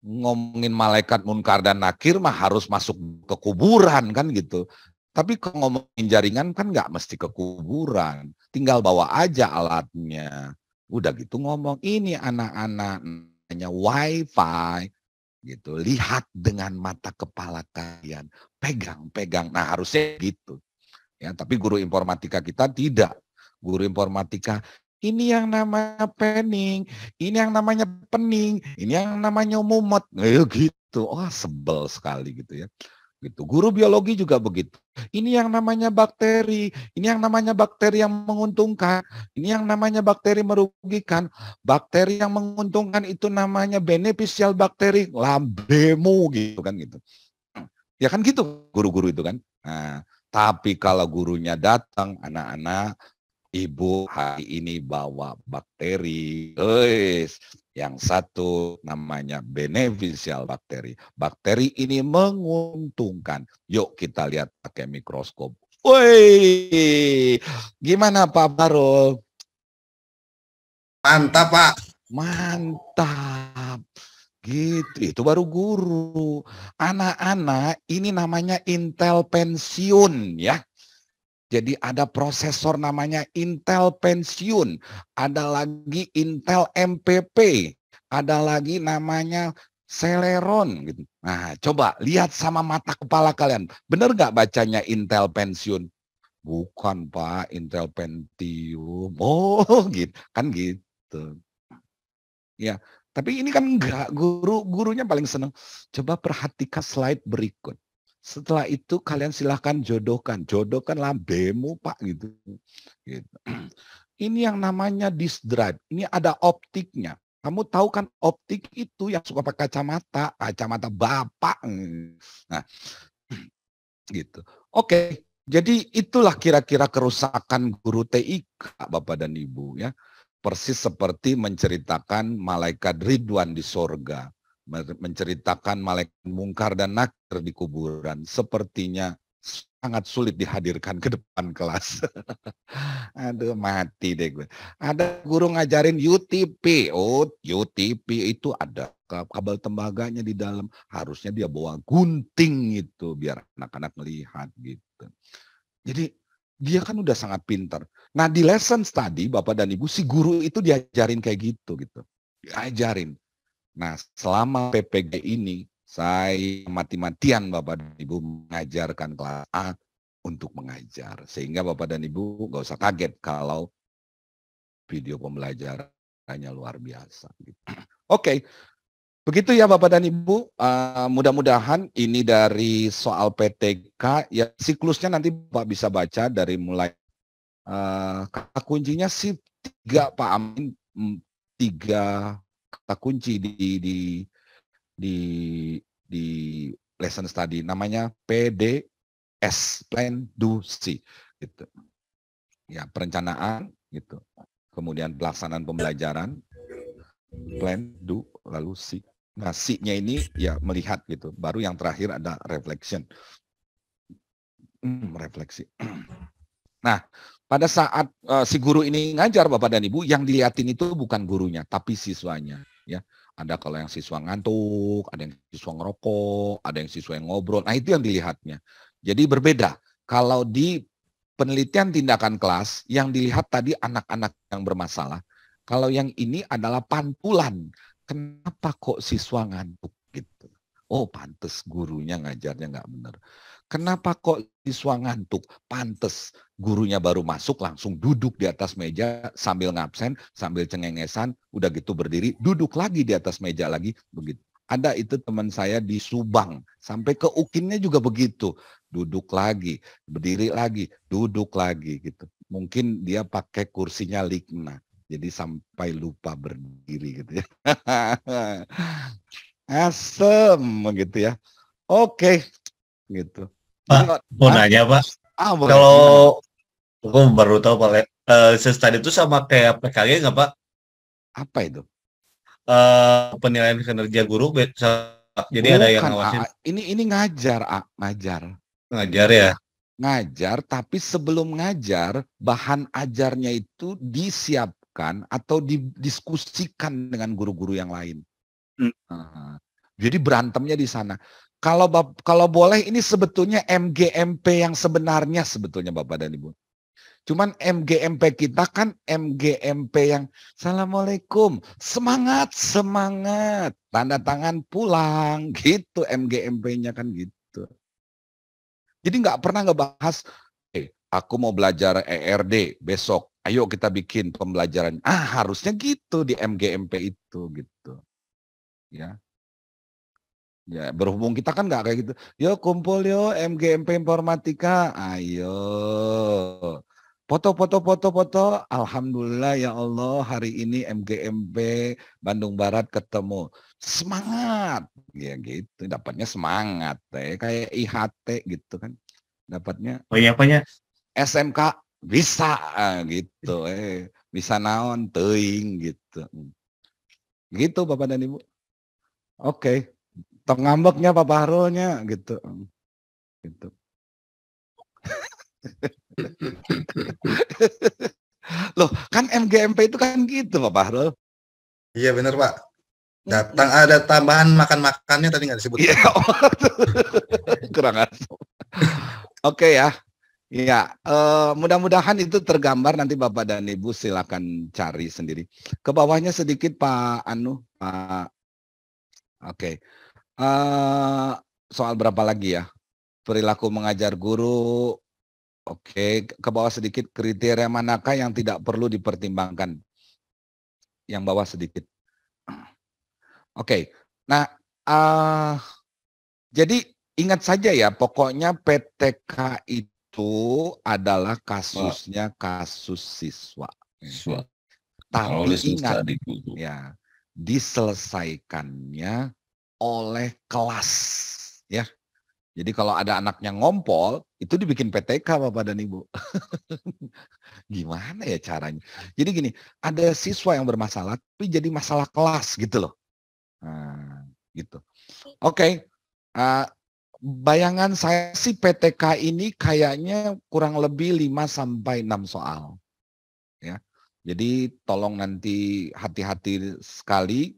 Ngomongin malaikat munkar dan nakir mah harus masuk ke kuburan kan gitu. Tapi kalau ngomongin jaringan kan nggak mesti ke kuburan. Tinggal bawa aja alatnya. Udah gitu ngomong, ini anak-anak namanya wifi gitu. Lihat dengan mata kepala kalian. Pegang. Nah harusnya gitu. Ya, tapi guru informatika kita tidak. Guru informatika, ini yang namanya pening, ini yang namanya pening, ini yang namanya mumet. Gitu. Sebel sekali gitu ya. Gitu. Guru biologi juga begitu. Ini yang namanya bakteri, ini yang namanya bakteri yang menguntungkan, ini yang namanya bakteri merugikan. Bakteri yang menguntungkan itu namanya beneficial bakteri, lambemu gitu kan gitu. Ya kan gitu guru-guru itu kan. Nah, tapi kalau gurunya datang, anak-anak, Ibu hari ini bawa bakteri, yang satu namanya beneficial bakteri. Bakteri ini menguntungkan. Yuk kita lihat pakai mikroskop. Woi, gimana Pak Barul? Mantap, Pak. Mantap. Gitu, itu baru guru. Anak-anak ini namanya Intel pensiun ya. Jadi ada prosesor namanya Intel pensiun, ada lagi Intel MPP, ada lagi namanya Celeron. Gitu. Nah, coba lihat sama mata kepala kalian. Benar nggak bacanya Intel pensiun? Bukan Pak, Intel Pentium. Gitu, kan gitu. Ya, tapi ini kan enggak. Gurunya paling senang. Coba perhatikan slide berikut. Setelah itu kalian silahkan jodohkan lambemu Pak gitu. Ini yang namanya disk drive. Ini ada optiknya. Kamu tahu kan optik itu yang suka pakai kacamata Bapak. Nah, gitu. Oke, jadi itulah kira-kira kerusakan guru TIK Bapak dan Ibu ya. Persis seperti menceritakan malaikat Ridwan di sorga. Menceritakan malaikat mungkar dan nakir di kuburan, sepertinya sangat sulit dihadirkan ke depan kelas. Aduh, mati deh gue. Ada guru ngajarin UTP. UTP itu ada kabel tembaganya di dalam. Harusnya dia bawa gunting itu biar anak-anak melihat gitu. Jadi dia kan udah sangat pintar. Nah, di lesson study Bapak dan Ibu, si guru itu diajarin kayak gitu. Diajarin. Nah, selama PPG ini, saya mati-matian Bapak dan Ibu mengajarkan kelas A untuk mengajar. Sehingga Bapak dan Ibu nggak usah kaget kalau video pembelajarannya luar biasa. Oke, begitu ya Bapak dan Ibu. Mudah-mudahan ini dari soal PTK. Ya, siklusnya nanti Bapak bisa baca dari mulai kata kuncinya sih 3 Pak Amin, 3 kata kunci di lesson study namanya PDS, plan do see gitu. Ya, perencanaan gitu. Kemudian pelaksanaan pembelajaran, plan do lalu see. Nah, see-nya ini ya melihat gitu. Baru yang terakhir ada reflection. Refleksi. Nah, pada saat si guru ini ngajar Bapak dan Ibu, yang dilihatin itu bukan gurunya, tapi siswanya. Ya, ada kalau yang siswa ngantuk, ada yang siswa ngerokok, ada yang siswa yang ngobrol. Nah, itu yang dilihatnya. Jadi berbeda. Kalau di penelitian tindakan kelas, yang dilihat tadi anak-anak yang bermasalah. Kalau yang ini adalah pantulan. Kenapa kok siswa ngantuk gitu? Oh, pantes gurunya ngajarnya nggak benar. Kenapa kok siswa ngantuk? Pantes gurunya baru masuk langsung duduk di atas meja sambil ngabsen, sambil cengengesan, udah gitu berdiri, duduk lagi di atas meja lagi, begitu. Ada itu teman saya di Subang, sampai ke Ukinnya juga begitu. Duduk lagi, berdiri lagi, duduk lagi gitu. Mungkin dia pakai kursinya Ligna. Jadi sampai lupa berdiri gitu ya. Asem gitu ya. Oke, gitu. Pak, mau nanya Pak, boleh. kalau aku baru tahu Pak, study itu sama kayak PKG nggak Pak? Apa itu? Penilaian kinerja guru, jadi ada yang ngawasin. Ini ngajar, ngajar. Ngajar ya? Ngajar, tapi sebelum ngajar, bahan ajarnya itu disiapkan atau didiskusikan dengan guru-guru yang lain. Jadi berantemnya di sana. Kalau boleh ini sebetulnya MGMP yang sebenarnya sebetulnya Bapak dan Ibu. Cuman MGMP kita kan MGMP yang Assalamualaikum, semangat, semangat, tanda tangan pulang, gitu MGMP-nya kan gitu. Jadi nggak pernah ngebahas, aku mau belajar ERD besok, ayo kita bikin pembelajaran. Harusnya gitu di MGMP itu gitu. Ya. Ya, berhubung kita kan nggak kayak gitu. Yo kumpul yo MGMP Informatika, ayo. Foto. Alhamdulillah ya Allah hari ini MGMP Bandung Barat ketemu. Semangat. Ya gitu, dapatnya semangat. Kayak IHT gitu kan. Dapatnya. Oh iya apanya? SMK bisa gitu. Bisa naon teuing gitu. Gitu Bapak dan Ibu. Oke. Tong ngambeknya Pak Bahrulnya gitu. Gitu. Loh, kan MGMP itu kan gitu Pak Bahrul. Iya benar Pak. Datang ada tambahan makan-makannya tadi nggak disebut. Iya. Kurang asam. Oke ya. Iya, mudah-mudahan itu tergambar, nanti Bapak dan Ibu silakan cari sendiri. Ke bawahnya sedikit Pak Pak. Oke. Soal berapa lagi ya? Perilaku mengajar guru. Oke, ke bawah sedikit, kriteria manakah yang tidak perlu dipertimbangkan? Yang bawah sedikit. Oke. Nah, jadi ingat saja ya, pokoknya PTK itu adalah kasusnya kasus siswa. Tapi ingat ya, diselesaikannya oleh kelas ya. Jadi kalau ada anaknya ngompol, itu dibikin PTK Bapak dan Ibu. Gimana ya caranya? Jadi gini, ada siswa yang bermasalah, tapi jadi masalah kelas gitu loh. Nah, gitu. Oke. Bayangan saya sih PTK ini kayaknya kurang lebih 5-6 soal. Ya. Jadi tolong nanti hati-hati sekali.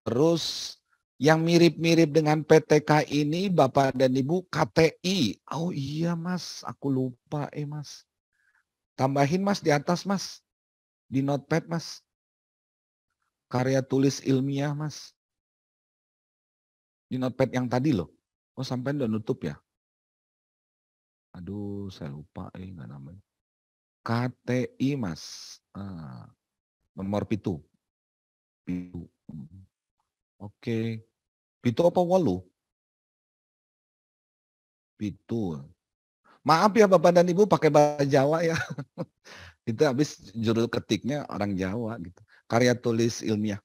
Terus yang mirip-mirip dengan PTK ini Bapak dan Ibu KTI. Oh iya Mas, aku lupa Mas. Tambahin Mas di atas Mas. Di notepad Mas. Karya tulis ilmiah Mas. Di notepad yang tadi loh. Oh sampai udah nutup ya. Aduh saya lupa nggak namanya. KTI Mas. Nomor pitu. Oke. Pitu apa walu? Pitu. Maaf ya Bapak dan Ibu pakai bahasa Jawa ya. Itu habis judul ketiknya orang Jawa gitu. Karya tulis ilmiah.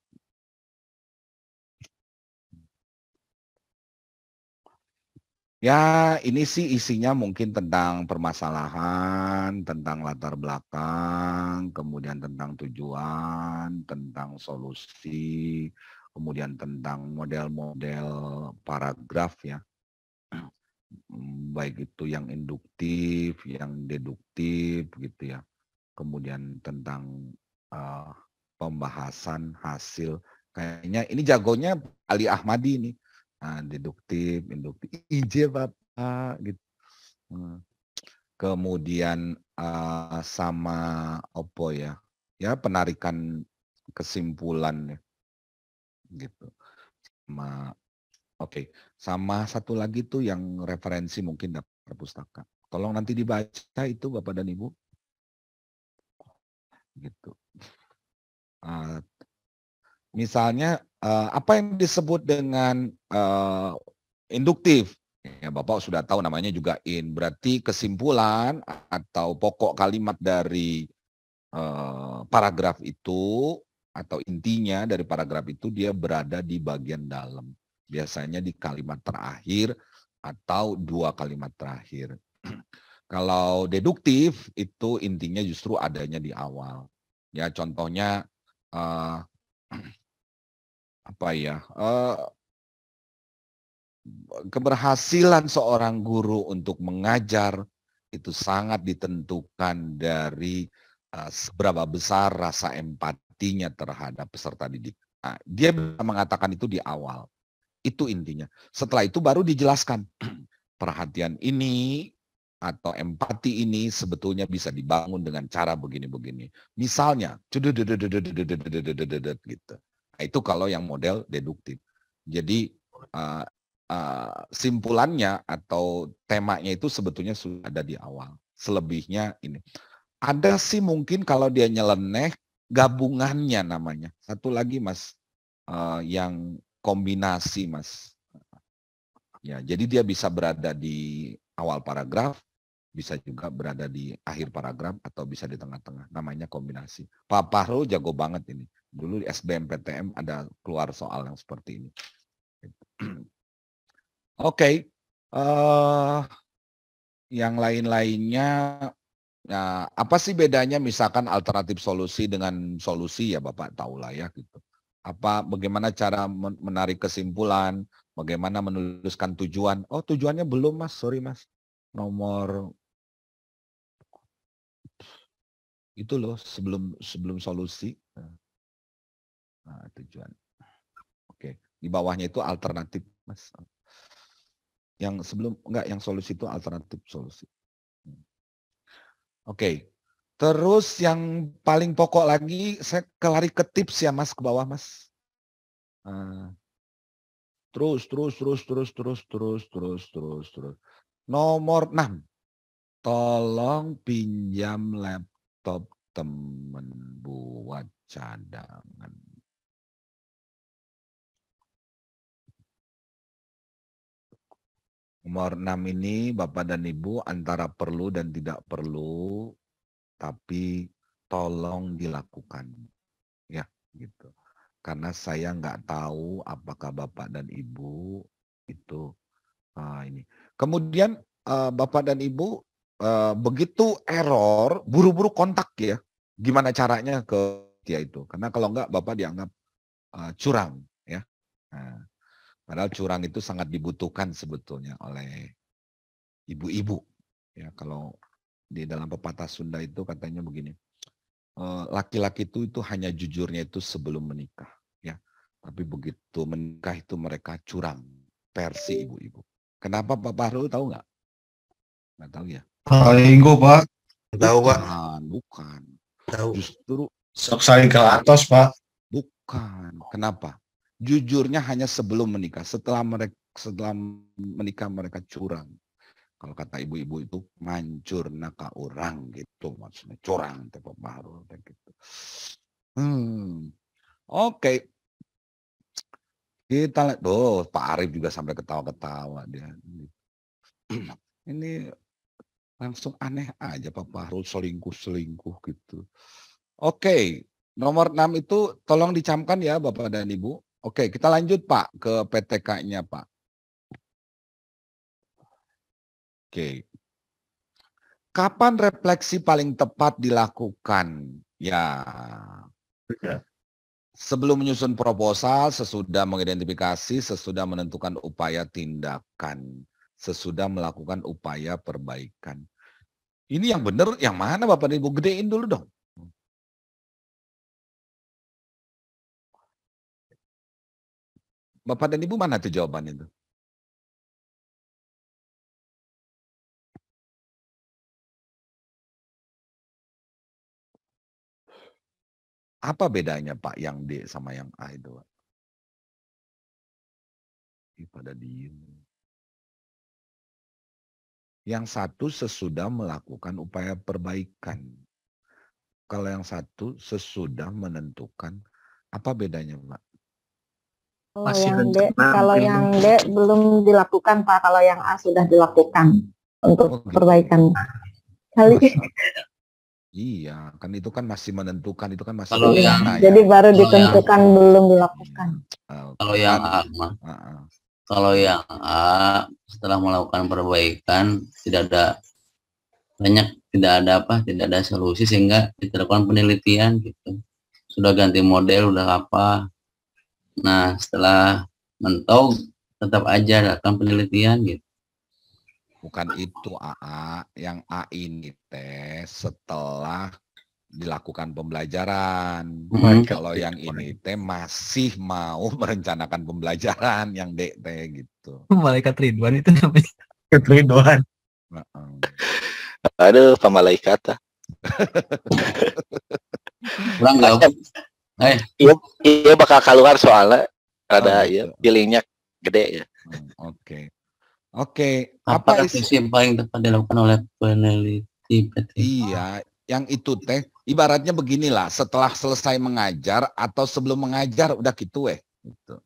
Ya ini sih isinya mungkin tentang permasalahan, tentang latar belakang, kemudian tentang tujuan, tentang solusi, kemudian tentang model-model paragraf ya. Baik itu yang induktif, yang deduktif gitu ya. Kemudian tentang pembahasan hasil. Kayaknya ini jagonya Ali Ahmadi nih. Deduktif, induktif, ije Bapak gitu. Kemudian sama opo ya. Ya penarikan kesimpulan gitu. Oke. Sama satu lagi tuh yang referensi mungkin daftar pustaka. Tolong nanti dibaca itu Bapak dan Ibu. Gitu. Misalnya apa yang disebut dengan induktif? Ya, Bapak sudah tahu namanya juga in. Berarti kesimpulan atau pokok kalimat dari paragraf itu atau intinya dari paragraf itu dia berada di bagian dalam. Biasanya di kalimat terakhir atau 2 kalimat terakhir. Kalau deduktif itu intinya justru adanya di awal. Ya contohnya apa ya? Keberhasilan seorang guru untuk mengajar itu sangat ditentukan dari seberapa besar rasa empatinya terhadap peserta didik. Nah, dia bisa mengatakan itu di awal. Itu intinya. Setelah itu baru dijelaskan. Perhatian ini atau empati ini sebetulnya bisa dibangun dengan cara begini-begini. Misalnya, gitu. Nah, itu kalau yang model deduktif. Jadi simpulannya atau temanya itu sebetulnya sudah ada di awal. Selebihnya ini. Ada sih mungkin kalau dia nyeleneh gabungannya namanya. Satu lagi Mas, yang kombinasi Mas. Ya, jadi dia bisa berada di awal paragraf, bisa juga berada di akhir paragraf atau bisa di tengah-tengah. Namanya kombinasi. Pak Fahru jago banget ini. Dulu di SBMPTN ada keluar soal yang seperti ini. Oke, yang lain-lainnya, nah, apa sih bedanya misalkan alternatif solusi dengan solusi ya Bapak tahulah ya gitu. Bagaimana cara menarik kesimpulan, bagaimana menuliskan tujuan. Oh tujuannya belum Mas, sorry Mas. Nomor itu loh sebelum solusi. Nah, tujuan. Oke, di bawahnya itu alternatif Mas. Yang sebelum yang solusi itu alternatif solusi. Oke. Terus yang paling pokok lagi saya lari ke tips ya Mas ke bawah Mas. Terus. Nomor 6. Tolong pinjam laptop temen buat cadangan. Nomor 6 ini Bapak dan Ibu antara perlu dan tidak perlu, tapi tolong dilakukan. Ya, gitu. Karena saya nggak tahu apakah Bapak dan Ibu itu ini. Kemudian Bapak dan Ibu begitu error, buru-buru kontak ya. Gimana caranya ke dia itu? Karena kalau nggak Bapak dianggap curang ya. Nah, padahal curang itu sangat dibutuhkan sebetulnya oleh ibu-ibu. Ya, kalau di dalam pepatah Sunda itu katanya begini, laki-laki itu hanya jujurnya itu sebelum menikah. Ya, tapi begitu menikah itu mereka curang, versi ibu-ibu. Kenapa Pak Fahru tahu nggak? Nggak tahu ya? Ego Pak. Tahu Pak. Bukan. Tahu. Justru Sok saling ke atas Pak. bukan. Kenapa? Jujurnya hanya sebelum menikah. Setelah menikah mereka curang. Kalau kata ibu-ibu itu mancur naka orang gitu maksudnya curang Pak Fahru gitu. Oke. Kita lihat, Pak Arif juga sampai ketawa-ketawa dia. Ini langsung aneh aja Pak Fahru selingkuh gitu. Oke, nomor 6 itu tolong dicamkan ya Bapak dan Ibu. Oke, kita lanjut Pak ke PTK-nya Pak. Oke. Kapan refleksi paling tepat dilakukan? Ya. Sebelum menyusun proposal, sesudah mengidentifikasi, sesudah menentukan upaya tindakan, sesudah melakukan upaya perbaikan. Ini yang benar, yang mana Bapak dan Ibu? Gedein dulu dong. Bapak dan Ibu mana tuh jawabannya itu? Apa bedanya Pak yang D sama yang A itu? Pada diem. Yang satu sesudah melakukan upaya perbaikan. Kalau yang satu sesudah menentukan, apa bedanya Pak? Kalau yang D belum dilakukan Pak, kalau yang A sudah dilakukan untuk perbaikan. Kali. Iya, kan itu kan masih menentukan, itu kan masih Kalau yang rencana, Jadi ya. baru ditentukan belum dilakukan. Kalau yang A mah, kalau yang A setelah melakukan perbaikan tidak ada solusi sehingga dilakukan penelitian gitu. Sudah ganti model, udah apa. Nah, setelah mentok tetap aja lakukan penelitian gitu. Bukan itu AA, yang A ini teh setelah dilakukan pembelajaran. Kalau yang ini teh masih mau merencanakan pembelajaran, yang D teh gitu. Malaikat Ridwan itu namanya. Ridwan. Aduh, Pak Malaikat. Kurang nggak? Iya bakal keluar soalnya ada ya feelingnya gede ya. Oke. Apa revisi yang paling tepat dilakukan oleh peneliti PT? Iya, yang itu teh ibaratnya beginilah, setelah selesai mengajar atau sebelum mengajar udah gitu gitu.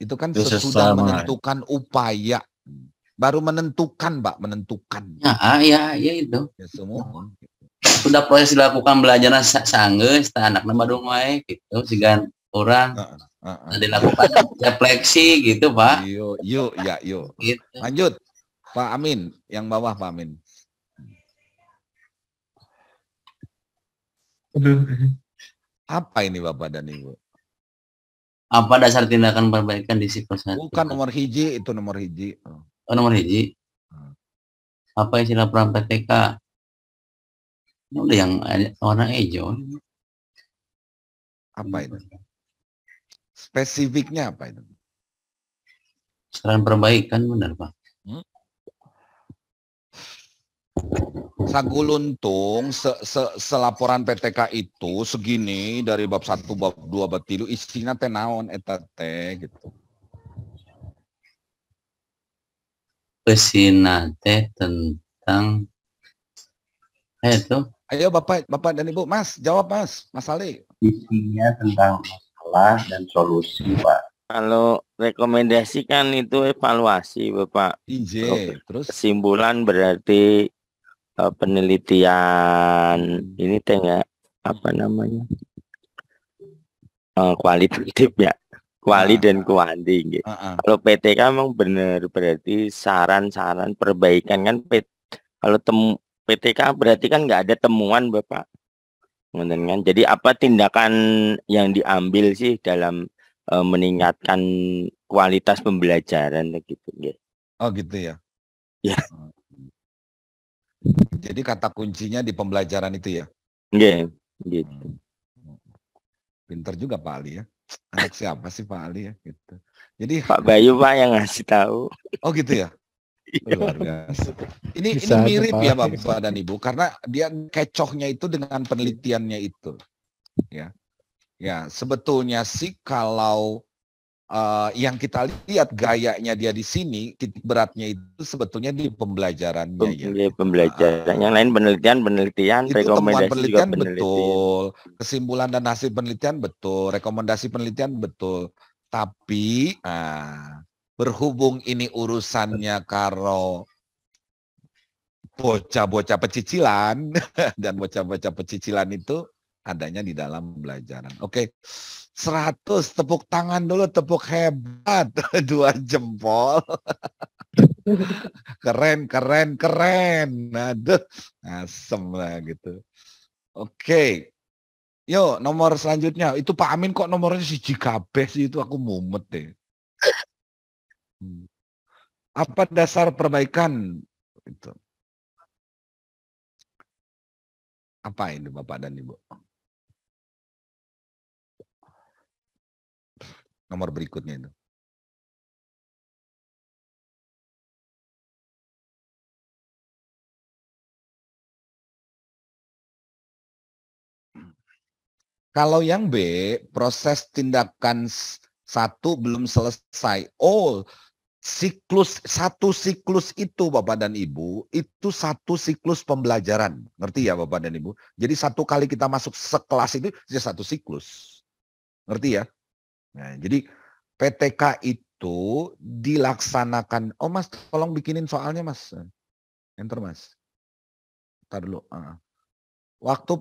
Itu kan sesudah menentukan upaya. Baru menentukan, Mbak, menentukan. Ya itu. Ya semua. Sudah proses dilakukan belajar sanggeus teh anak nama dong wae gitu sigan orang dilakukan refleksi gitu Pak. Yuk. Gitu. Lanjut Pak Amin, yang bawah Pak Amin. Apa ini Bapak dan Ibu? Apa dasar tindakan perbaikan di siklus 1? Bukan nomor hiji, itu nomor hiji. Oh, nomor hiji. Apa istilah peran PTK? Ini udah yang warna hijau. Apa itu? Spesifiknya apa itu? Saran perbaikan benar Pak. Saguluntung selaporan PTK itu segini dari bab 1, bab 2, bab 3 isinya teh naon eta teh gitu. Pesina teh tentang itu. Ayo Bapak dan Ibu, Mas, jawab Mas Ali. Isinya tentang masalah dan solusi, Pak. Kalau rekomendasi kan itu evaluasi, Bapak. Terus kesimpulan berarti penelitian ini teh enggak apa namanya? Kualitatif ya. Kuali dan kuanti gitu. Kalau PTK memang benar berarti saran-saran perbaikan kan kalau PTK berarti kan nggak ada temuan Bapak. Kan? Jadi apa tindakan yang diambil sih dalam meningkatkan kualitas pembelajaran gitu ya. Oh gitu ya. Ya. Jadi kata kuncinya di pembelajaran itu ya. Iya, gitu. Pinter juga Pak Ali ya. Anak siapa sih Pak Ali ya gitu. Jadi Pak Bayu Pak yang ngasih tahu. Oh gitu ya. Luar biasa. Ini mirip ya Bapak dan Ibu karena dia kecohnya itu dengan penelitiannya itu. Ya. Ya, sebetulnya sih kalau yang kita lihat gayanya dia di sini, titik beratnya itu sebetulnya di pembelajarannya ya. Pembelajaran. Yang lain penelitian, itu temuan rekomendasi penelitian juga betul, kesimpulan dan hasil penelitian betul, rekomendasi penelitian betul. Tapi berhubung ini urusannya karo bocah-bocah pecicilan dan bocah-bocah pecicilan itu adanya di dalam pembelajaran. Oke, 100 tepuk tangan dulu, tepuk hebat, 2 jempol. Keren. Aduh, asem lah gitu. Oke, yuk nomor selanjutnya. Itu Pak Amin kok nomornya si Jikabe sih, itu aku mumet deh. Apa dasar perbaikan? Itu. Apa ini Bapak dan Ibu? Nomor berikutnya itu. Kalau yang B, proses tindakan 1 belum selesai. Oh, satu siklus itu Bapak dan Ibu, itu satu siklus pembelajaran. Ngerti ya Bapak dan Ibu? Jadi 1 kali kita masuk sekelas itu satu siklus. Ngerti ya? Nah, jadi PTK itu dilaksanakan. Oh Mas, tolong bikinin soalnya Mas. Enter Mas. Ntar dulu. Waktu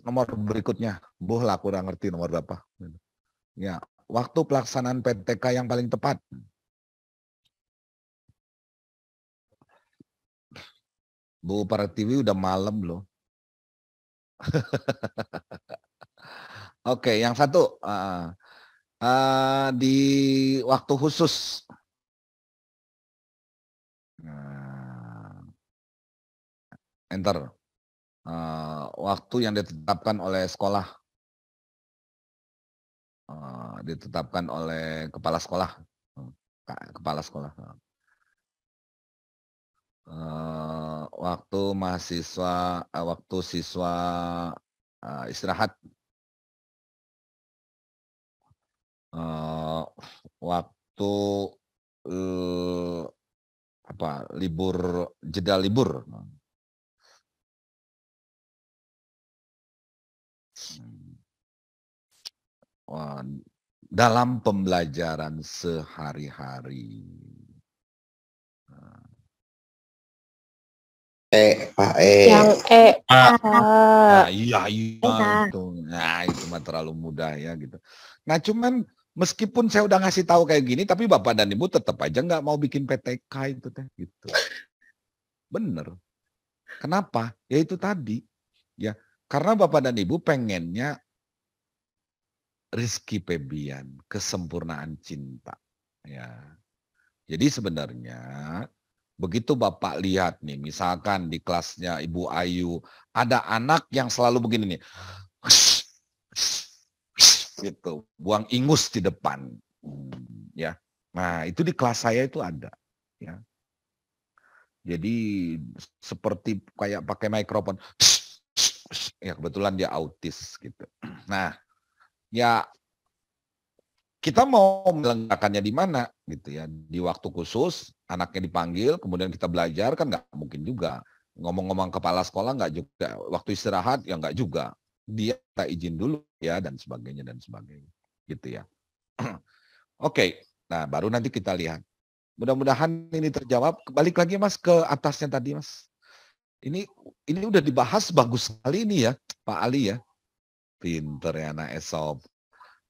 nomor berikutnya. Boh lah, kurang ngerti nomor berapa. Ya, waktu pelaksanaan PTK yang paling tepat. Bu Pratiwi udah malam loh. Oke, yang satu. Di waktu khusus. Enter. Waktu yang ditetapkan oleh sekolah. Ditetapkan oleh kepala sekolah. Kepala sekolah. Waktu mahasiswa, waktu siswa istirahat. Waktu libur, jeda libur. Dalam pembelajaran sehari-hari. Pak E. Yang Nah, iya itu. Nah, itu mah terlalu mudah ya gitu. Nah, cuman meskipun saya udah ngasih tahu kayak gini, tapi Bapak dan Ibu tetap aja nggak mau bikin PTK itu teh gitu. Bener. Kenapa? Ya itu tadi. Ya, karena Bapak dan Ibu pengennya Rizky Febian, kesempurnaan cinta. Ya. Jadi sebenarnya begitu Bapak lihat nih, misalkan di kelasnya Ibu Ayu, ada anak yang selalu begini nih. Gitu, buang ingus di depan. Ya. Nah, itu di kelas saya itu ada, ya. Jadi seperti kayak pakai mikrofon. Ya kebetulan dia autis gitu. Nah, ya kita mau melengkakannya di mana gitu ya, di waktu khusus anaknya dipanggil kemudian kita belajar kan nggak mungkin juga, ngomong-ngomong kepala sekolah nggak juga, waktu istirahat ya nggak juga, dia kita izin dulu ya dan sebagainya gitu ya. Oke, nah baru nanti kita lihat, mudah-mudahan ini terjawab. Balik lagi Mas ke atasnya tadi Mas, ini udah dibahas bagus sekali ini ya Pak Ali ya, pinter ya anak ESOP.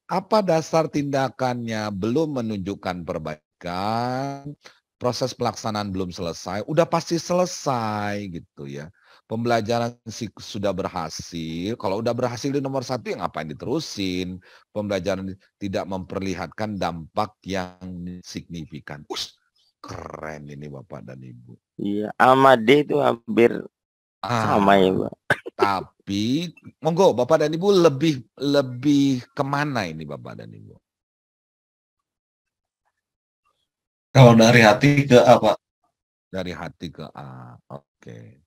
Apa dasar tindakannya belum menunjukkan perbaikan, proses pelaksanaan belum selesai, udah pasti selesai gitu ya. Pembelajaran sudah berhasil, kalau udah berhasil di nomor 1 ya ngapain diterusin. Pembelajaran tidak memperlihatkan dampak yang signifikan. Keren ini Bapak dan Ibu. Iya, sama D itu hampir sama ya Pak. Tapi monggo Bapak dan Ibu lebih kemana ini Bapak dan Ibu? Kalau dari hati ke apa? Dari hati ke A. Oke.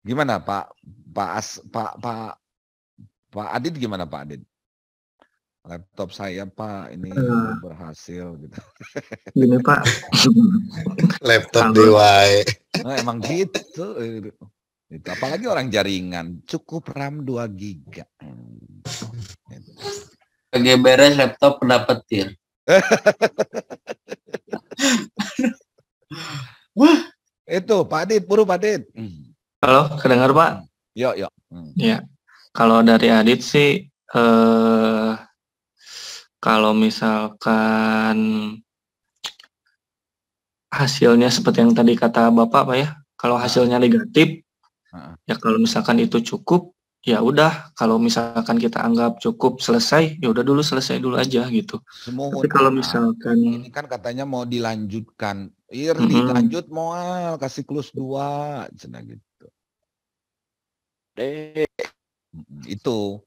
Gimana Pak Adit, gimana Pak Adit? Laptop saya Pak ini berhasil gitu. Gini Pak. Laptop DIY. Nah, emang gitu. Itu apalagi orang jaringan, cukup RAM 2 GB. Lagi beres laptop pendapat tir. Wah, itu Pak Adit, buru Pak Adit. Halo, kedengar Pak? Yuk. Ya, kalau dari Adit sih, kalau misalkan hasilnya seperti yang tadi kata Bapak Pak ya, kalau hasilnya negatif, ya kalau misalkan itu cukup, ya udah. Kalau misalkan kita anggap cukup selesai, ya udah dulu selesai dulu aja gitu. Tapi kalau misalkan ini kan katanya mau dilanjutkan, dilanjut mau kasih klus 2, cina gitu. Itu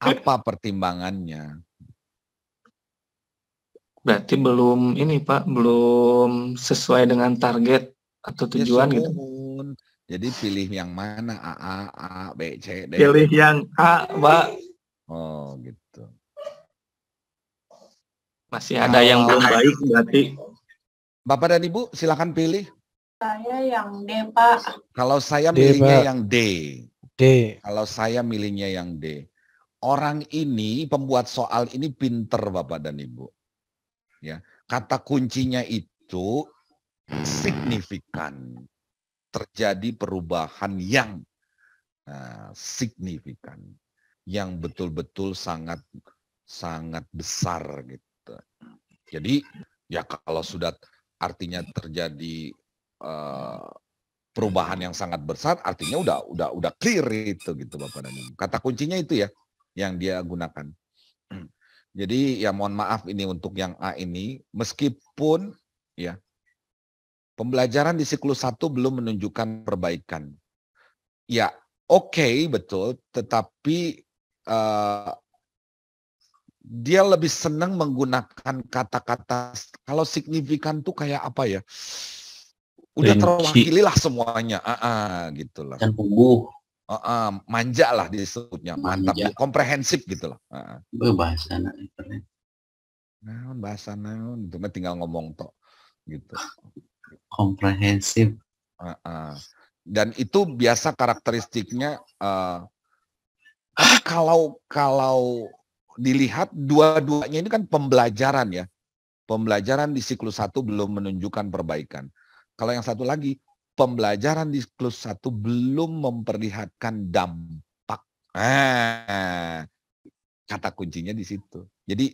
apa pertimbangannya? Berarti belum ini Pak, belum sesuai dengan target atau tujuan gitu. Jadi pilih yang mana, A, B, C, D. Pilih yang A, Pak. Oh, gitu. Masih ada yang belum baik berarti. Bapak dan Ibu silakan pilih. Saya yang D, Pak. Kalau saya D, milihnya Pak. yang D. Kalau saya milihnya yang D. Orang ini, pembuat soal ini pinter Bapak dan Ibu. Ya, kata kuncinya itu signifikan. Terjadi perubahan yang signifikan, yang betul-betul sangat besar gitu. Jadi ya kalau sudah artinya terjadi perubahan yang sangat besar, artinya udah clear itu gitu Bapak dan Ibu. Kata kuncinya itu ya yang dia gunakan. Jadi ya mohon maaf ini untuk yang A ini, meskipun ya pembelajaran di siklus 1 belum menunjukkan perbaikan. Ya, oke, betul, tetapi dia lebih senang menggunakan kata-kata, kalau signifikan tuh kayak apa ya? Udah terwakili lah semuanya, gitu lah. Dan tumbuh. Manja lah disebutnya, mantap, komprehensif gitu lah. Bahasa keren. Bahasa naon, itu tinggal ngomong tok, gitu. Komprehensif. Dan itu biasa karakteristiknya. Tapi kalau dilihat dua-duanya ini kan pembelajaran ya. Pembelajaran di siklus 1 belum menunjukkan perbaikan. Kalau yang satu lagi, pembelajaran di siklus 1 belum memperlihatkan dampak. Kata kuncinya di situ. Jadi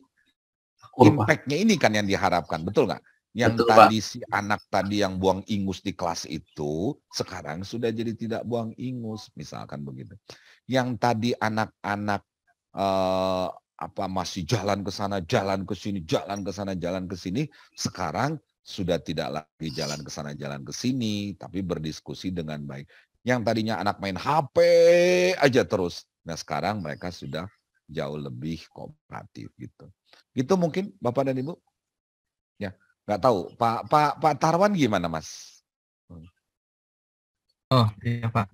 impact-nya ini kan yang diharapkan, betul nggak? Yang betul, tadi Pak. Si anak tadi yang buang ingus di kelas itu, sekarang sudah jadi tidak buang ingus, misalkan begitu. Yang tadi anak-anak masih jalan ke sana, jalan ke sini, jalan ke sana, jalan ke sini, sekarang sudah tidak lagi jalan ke sana, jalan ke sini, tapi berdiskusi dengan baik. Yang tadinya anak main HP aja terus, nah sekarang mereka sudah jauh lebih kooperatif gitu. Gitu mungkin Bapak dan Ibu? Ya, nggak tahu. Pak Tarwan gimana, Mas? Oh iya Pak.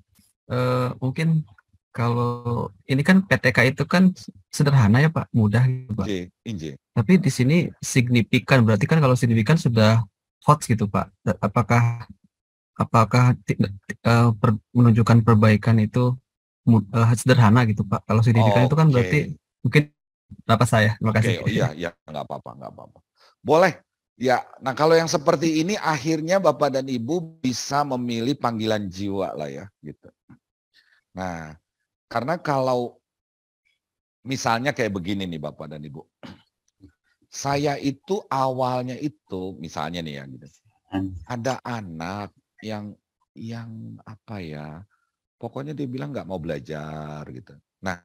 Mungkin kalau ini kan PTK itu kan sederhana ya Pak, mudah gitu Pak. Inje. Tapi di sini signifikan, berarti kan kalau signifikan sudah hot gitu Pak. Apakah menunjukkan perbaikan itu sederhana gitu Pak? Kalau signifikan itu kan berarti mungkin apa saya? Terima kasih. Iya, nggak apa-apa. Boleh. Ya, nah kalau yang seperti ini akhirnya Bapak dan Ibu bisa memilih panggilan jiwa lah ya, gitu. Nah, karena kalau misalnya kayak begini nih Bapak dan Ibu. Saya itu awalnya itu, misalnya nih ya gitu. Ada anak yang apa ya, pokoknya dia bilang nggak mau belajar gitu. Nah,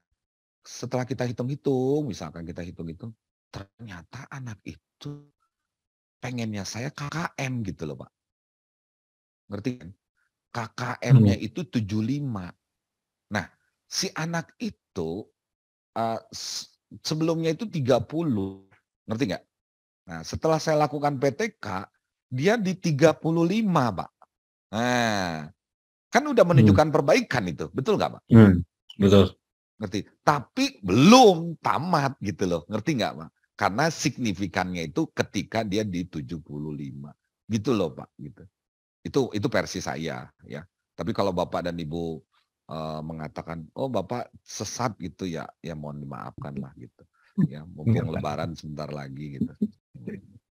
setelah kita hitung-hitung, misalkan kita hitung-hitung, ternyata anak itu pengennya saya KKM gitu loh Pak. Ngerti kan? KKM-nya itu 75. Nah, si anak itu sebelumnya itu 30. Ngerti nggak? Nah, setelah saya lakukan PTK, dia di 35 Pak. Nah, kan udah menunjukkan perbaikan itu. Betul nggak Pak? Betul. Ngerti? Tapi belum tamat gitu loh. Ngerti nggak Pak? Karena signifikannya itu ketika dia di 75. Gitu loh Pak. Gitu. Itu versi saya ya. Tapi kalau Bapak dan Ibu mengatakan, oh Bapak sesat gitu ya, ya mohon dimaafkan lah gitu. Ya, mumpung Lebaran sebentar lagi gitu.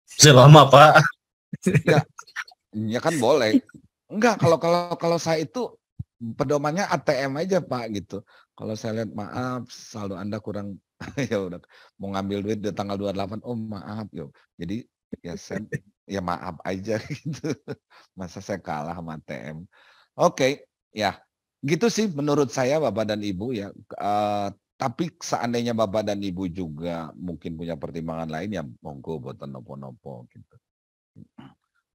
Selama Pak. Ya kan boleh. Enggak, kalau saya itu pedomannya ATM aja Pak gitu. Kalau saya lihat maaf saldo Anda kurang ya udah mau ngambil duit di tanggal 28, oh maaf yo. Jadi ya saya ya maaf aja gitu. Masa saya kalah sama ATM. Oke, ya. Gitu sih menurut saya Bapak dan Ibu ya. Tapi seandainya Bapak dan Ibu juga mungkin punya pertimbangan lain ya monggo boten nopo-nopo gitu.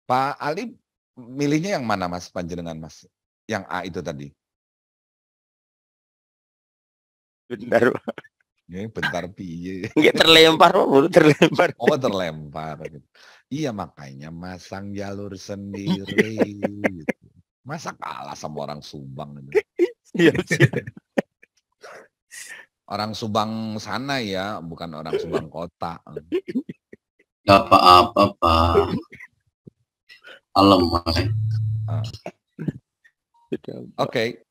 Pak Ali milihnya yang mana Mas panjenengan Mas? Yang A itu tadi. Bentar Pak. Ya, bentar piye. Nggak terlempar Pak, baru terlempar. Oh terlempar. Iya makanya masang jalur sendiri. Gitu. Masa kalah sama orang Subang gitu. Iya. Orang Subang sana ya, bukan orang Subang kota. Gak apa-apa Pak. Alam Mas. Oke.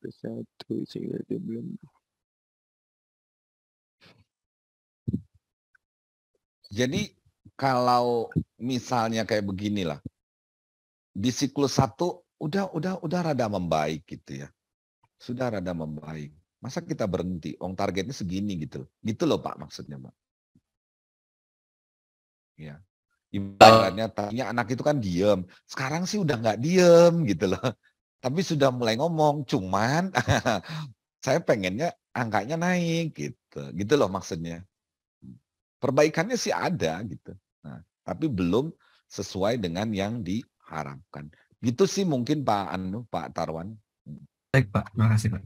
Jadi kalau misalnya kayak beginilah, di siklus 1 udah rada membaik gitu ya. Sudah rada membaik. Masa kita berhenti? Targetnya segini gitu. Gitu loh Pak maksudnya Pak. Ya. Ibaratnya tadinya anak itu kan diem. Sekarang sih udah nggak diem gitu loh. Tapi sudah mulai ngomong. Cuman saya pengennya angkanya naik gitu. Gitu loh maksudnya. Perbaikannya sih ada gitu. Nah, tapi belum sesuai dengan yang diharapkan. Gitu sih mungkin Pak Tarwan. Baik Pak, makasih Pak.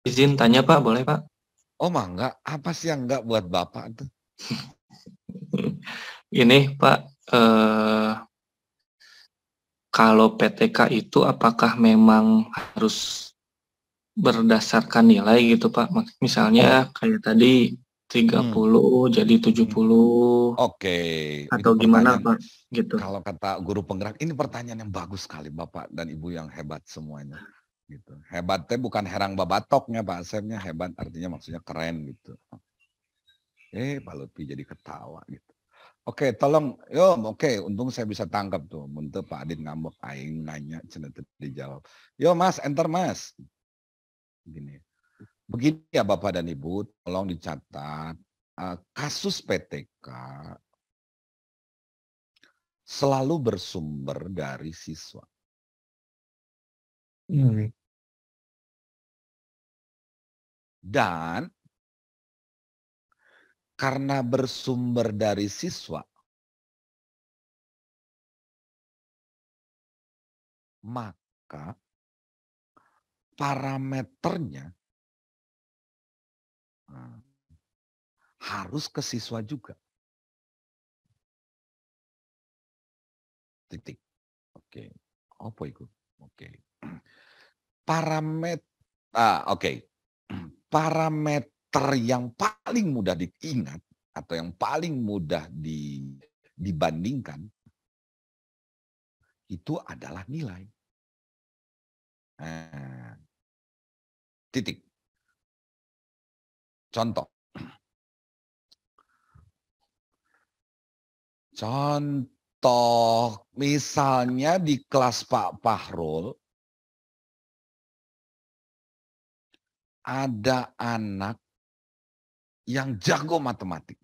Izin tanya Pak, boleh Pak? Oh enggak, apa sih yang enggak buat Bapak tuh? Ini Pak, kalau PTK itu apakah memang harus berdasarkan nilai gitu Pak? Misalnya kayak tadi 30 jadi 70. Oke. Atau gimana Pak? Gitu. Kalau kata guru penggerak, ini pertanyaan yang bagus sekali Bapak dan Ibu yang hebat semuanya. Gitu. Hebatnya bukan herang babatoknya Pak Asepnya, hebat artinya maksudnya keren gitu. Pak Lutfi jadi ketawa gitu. Oke, tolong, untung saya bisa tangkap tuh. Muntah Pak Adit ngambek, aing nanya, cenah dijawab. Yo Mas, enter Mas. Begini ya Bapak dan Ibu, tolong dicatat, kasus PTK selalu bersumber dari siswa. Dan karena bersumber dari siswa, maka parameternya harus ke siswa juga. Titik. Oke. Apa itu? Oke. Parameter yang paling mudah diingat atau yang paling mudah dibandingkan itu adalah nilai. Titik. Contoh misalnya di kelas Pak Fahrul ada anak yang jago matematik.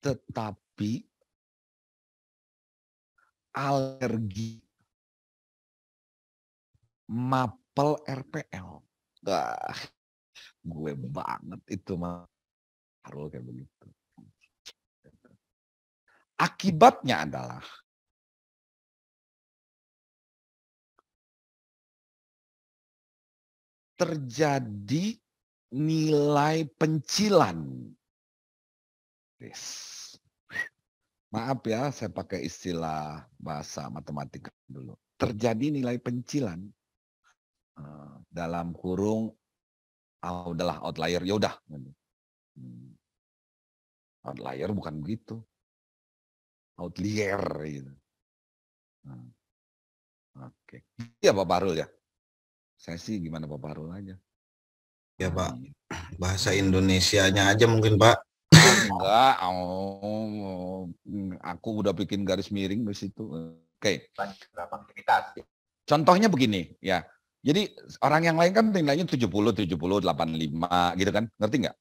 Tetapi alergi mapel RPL. Gue banget itu mah kayak begitu. Akibatnya adalah terjadi nilai pencilan. Maaf ya, saya pakai istilah bahasa matematika dulu. Terjadi nilai pencilan dalam kurung udahlah outlier, ya udah. Outlier bukan begitu. Outlier gitu. Oke. Iya Pak Barul ya. Saya sih gimana Pak Barul aja. Ya Pak. Bahasa Indonesianya aja mungkin Pak. Enggak, aku udah bikin garis miring di situ. Oke. Contohnya begini ya. Jadi orang yang lain kan nilainya 70, 85 gitu kan. Ngerti nggak?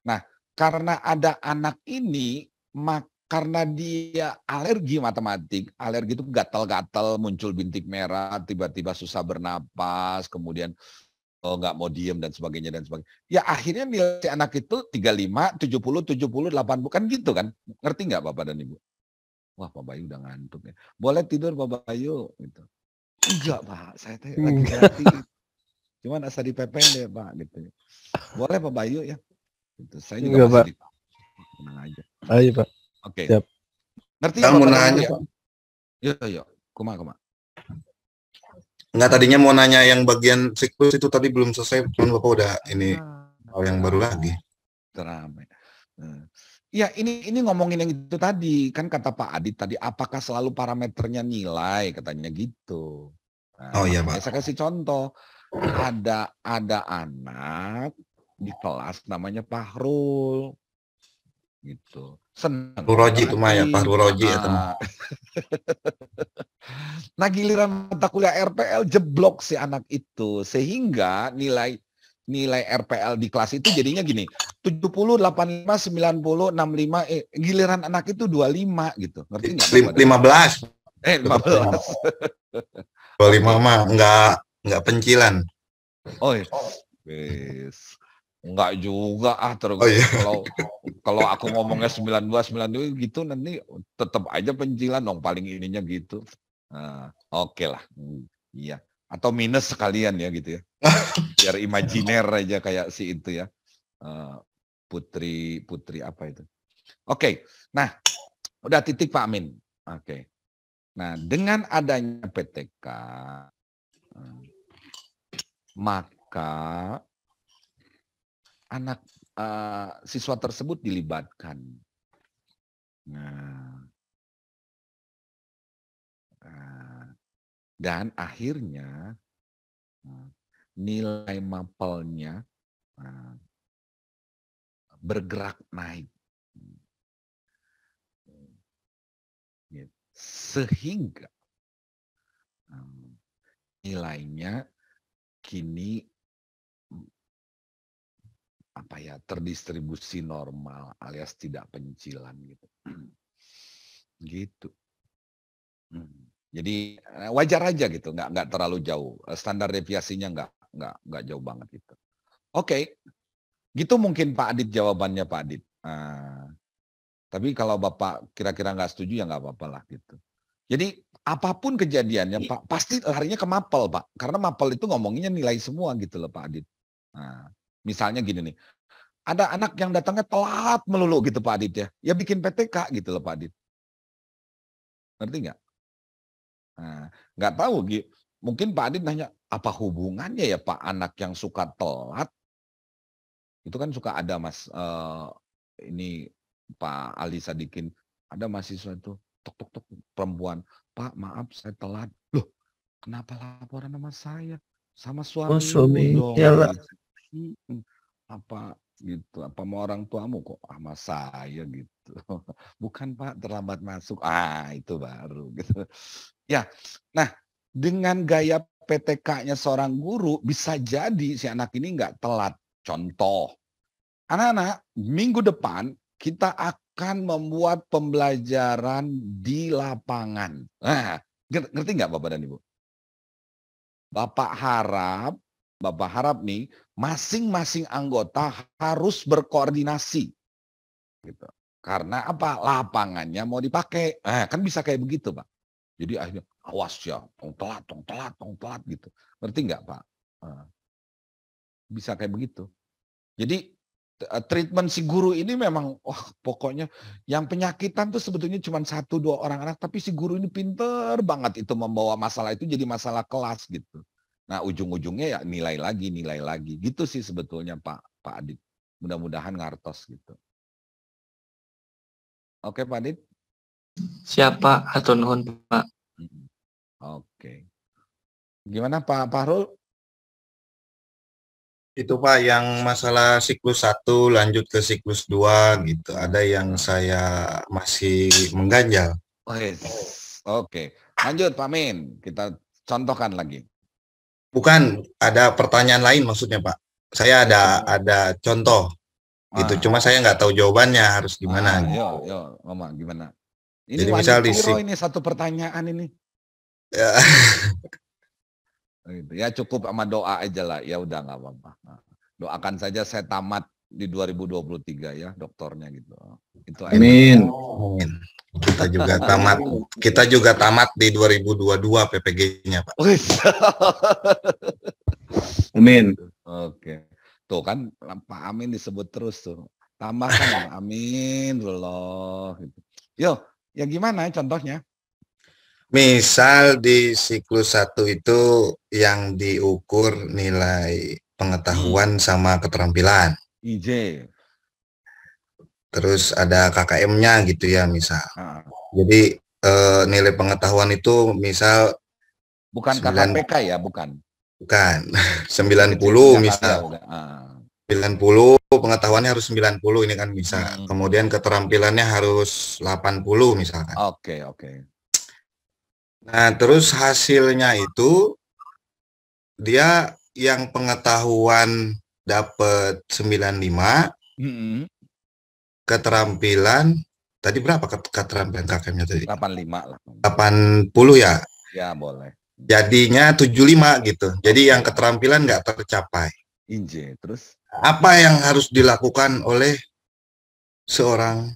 Nah, karena ada anak ini, karena dia alergi matematik, alergi itu gatal-gatal, muncul bintik merah, tiba-tiba susah bernapas, kemudian nggak mau diem dan sebagainya. Ya akhirnya nilai si anak itu 35, 70, 80 kan gitu kan. Ngerti nggak Bapak dan Ibu? Wah Pak Bayu udah ngantuk ya. Boleh tidur Pak Bayu gitu. Enggak Pak, saya lagi ngerti. Cuman asal dipepeng deh Pak gitu. Boleh Pak Bayu ya. Gitu. Saya juga masih tenang aja. Ayo Pak. Oke. Siap. Ngerti ya mau nanya Pak. Yuk. Kuma. Enggak, tadinya mau nanya yang bagian siklus itu tadi belum selesai, cuman Bapak udah ini yang baru lagi. Teramai. Ya ini ngomongin yang itu tadi, kan kata Pak Adit tadi, apakah selalu parameternya nilai, katanya gitu. Nah, oh iya Pak. Saya kasih contoh, ada anak di kelas namanya Pahrul gitu. Senang. Fahru Roji itu mah ya, Fahru Roji ya teman. Nah giliran mata kuliah RPL jeblok si anak itu, sehingga nilai RPL di kelas itu jadinya gini, 70, 85, 90, 65, giliran anak itu 25 gitu. Ngerti nggak? 15. 15. 25 mah enggak pencilan. Oh iya. Yes. Enggak juga terus iya. kalau aku ngomongnya 92 gitu nanti tetap aja pencilan dong paling ininya gitu. Oke lah. Iya. Atau minus sekalian ya gitu ya. Biar imajiner aja kayak si itu ya. Putri apa itu. Oke. Nah, udah titik Pak Amin. Oke. Nah, dengan adanya PTK maka anak siswa tersebut dilibatkan. Dan akhirnya nilai mapelnya bergerak naik. Sehingga nilainya kini terdistribusi normal alias tidak pencilan gitu. Gitu. Jadi wajar aja gitu, nggak terlalu jauh. Standar deviasinya nggak jauh banget gitu. Oke, gitu mungkin Pak Adit jawabannya Pak Adit. Tapi kalau Bapak kira-kira nggak setuju ya nggak apa-apa lah gitu. Jadi apapun kejadiannya Pak, pasti larinya ke mapel Pak. Karena mapel itu ngomonginnya nilai semua gitu loh Pak Adit. Misalnya gini nih, ada anak yang datangnya telat melulu gitu Pak Adit ya. Ya bikin PTK gitu loh Pak Adit. Ngerti nggak? Nggak tahu, mungkin Pak Adit nanya, apa hubungannya ya Pak anak yang suka telat? Itu kan suka ada Mas, ini Pak Ali Sadikin, ada mahasiswa itu, tok perempuan, Pak maaf saya telat. Loh kenapa laporan sama saya? Sama suami dong. Apa gitu, apa mau orang tuamu kok sama saya gitu. Bukan Pak terlambat masuk, itu baru gitu. Ya, nah dengan gaya PTK-nya seorang guru bisa jadi si anak ini nggak telat. Contoh, anak-anak minggu depan kita akan membuat pembelajaran di lapangan. Nah, ngerti nggak Bapak dan Ibu? Bapak harap nih masing-masing anggota harus berkoordinasi. Gitu. Karena apa? Lapangannya mau dipakai. Kan bisa kayak begitu Pak. Jadi akhirnya awas ya, tong telat gitu. Ngerti nggak Pak? Bisa kayak begitu. Jadi treatment si guru ini memang, pokoknya yang penyakitan tuh sebetulnya cuma 1-2 orang anak, tapi si guru ini pinter banget itu membawa masalah itu jadi masalah kelas gitu. Nah ujung-ujungnya ya nilai lagi, gitu sih sebetulnya Pak Adit. Mudah-mudahan ngartos gitu. Oke Pak Adit? Siapa atau nuhun Pak? Oke. Gimana Pak Fahrul? Itu Pak yang masalah siklus 1 lanjut ke siklus 2 gitu. Ada yang saya masih mengganjal. Oke. Lanjut Pak Min, kita contohkan lagi. Bukan, ada pertanyaan lain maksudnya Pak. Saya ada contoh. Gitu. Cuma saya nggak tahu jawabannya harus gimana. Yo, ngomong gimana? Ini jadi misal ini satu pertanyaan ini. Ya cukup sama doa aja lah. Ya udah nggak apa-apa. Doakan saja saya tamat di 2023 ya dokternya gitu. Itu amin. Kita juga tamat di 2022 PPG-nya Pak. Amin. Oke. Tuh kan Pak Amin disebut terus tuh. Tambahkan amin Allah gitu. Yo, ya gimana contohnya? Misal di siklus 1 itu yang diukur nilai pengetahuan sama keterampilan. IJ. Terus ada KKM-nya gitu ya misal. Jadi nilai pengetahuan itu misal bukan KKPK ya, bukan. Bukan. 90 misal. 90 pengetahuannya harus 90 ini kan bisa. Kemudian keterampilannya harus 80 misalkan. Oke. Nah, terus hasilnya itu dia yang pengetahuan dapat 95, keterampilan tadi berapa keterampilan KKM-nya tadi? 85 lah. 80 ya? Ya, boleh. Jadinya 75 gitu. Jadi yang keterampilan nggak tercapai. Inje, terus? Apa yang harus dilakukan oleh seorang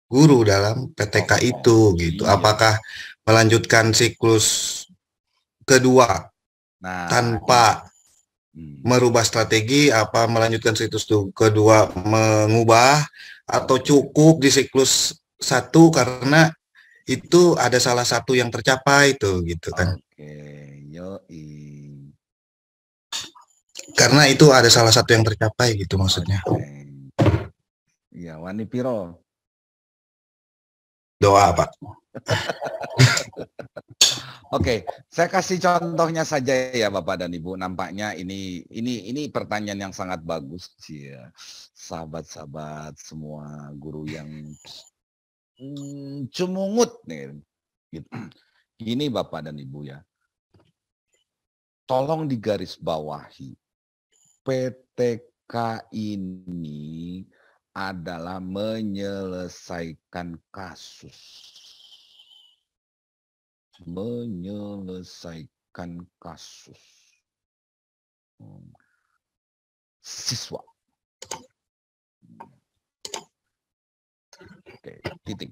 guru dalam PTK itu gitu? Apakah melanjutkan siklus kedua tanpa merubah strategi, apa melanjutkan siklus kedua mengubah, atau cukup di siklus 1 karena itu ada salah satu yang tercapai tuh gitu kan? Karena itu ada salah satu yang tercapai gitu maksudnya. Iya, wani piro. Doa, Pak. Oke, saya kasih contohnya saja ya Bapak dan Ibu. Nampaknya ini pertanyaan yang sangat bagus sih ya. Sahabat-sahabat semua guru yang cemungut nih. Gitu. Gini Bapak dan Ibu ya. Tolong digarisbawahi. PTK ini adalah menyelesaikan kasus. Menyelesaikan kasus. Siswa. Oke, titik.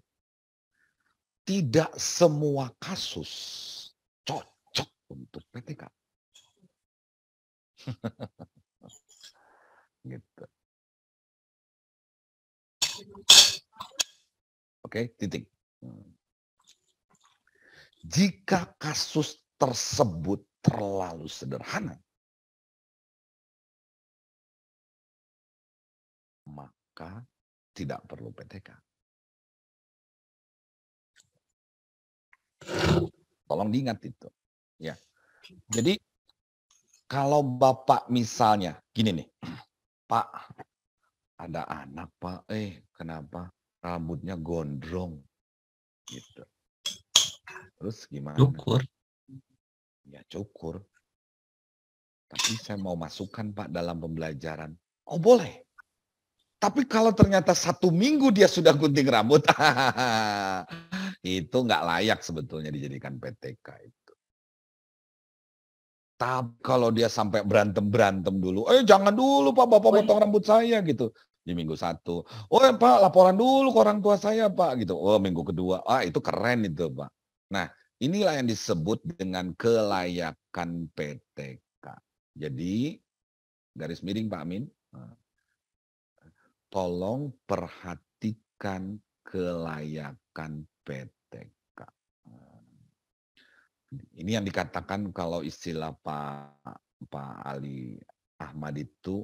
Tidak semua kasus cocok untuk PTK. Gitu. Oke, titik. Jika kasus tersebut terlalu sederhana, maka tidak perlu PTK. Tolong diingat itu. Ya. Jadi kalau Bapak misalnya gini nih, Pak, ada anak Pak, kenapa rambutnya gondrong, gitu. Terus gimana? Cukur. Ya cukur. Tapi saya mau masukkan Pak dalam pembelajaran. Oh boleh. Tapi kalau ternyata 1 minggu dia sudah gunting rambut, itu nggak layak sebetulnya dijadikan PTK itu. Tapi kalau dia sampai berantem dulu, jangan dulu Pak, Bapak potong rambut saya gitu. Di minggu 1, Pak laporan dulu ke orang tua saya Pak gitu. Minggu kedua, itu keren itu Pak. Nah inilah yang disebut dengan kelayakan PTK. Jadi garis miring Pak Amin. Tolong perhatikan kelayakan PTK. Ini yang dikatakan kalau istilah Pak Ali Ahmad itu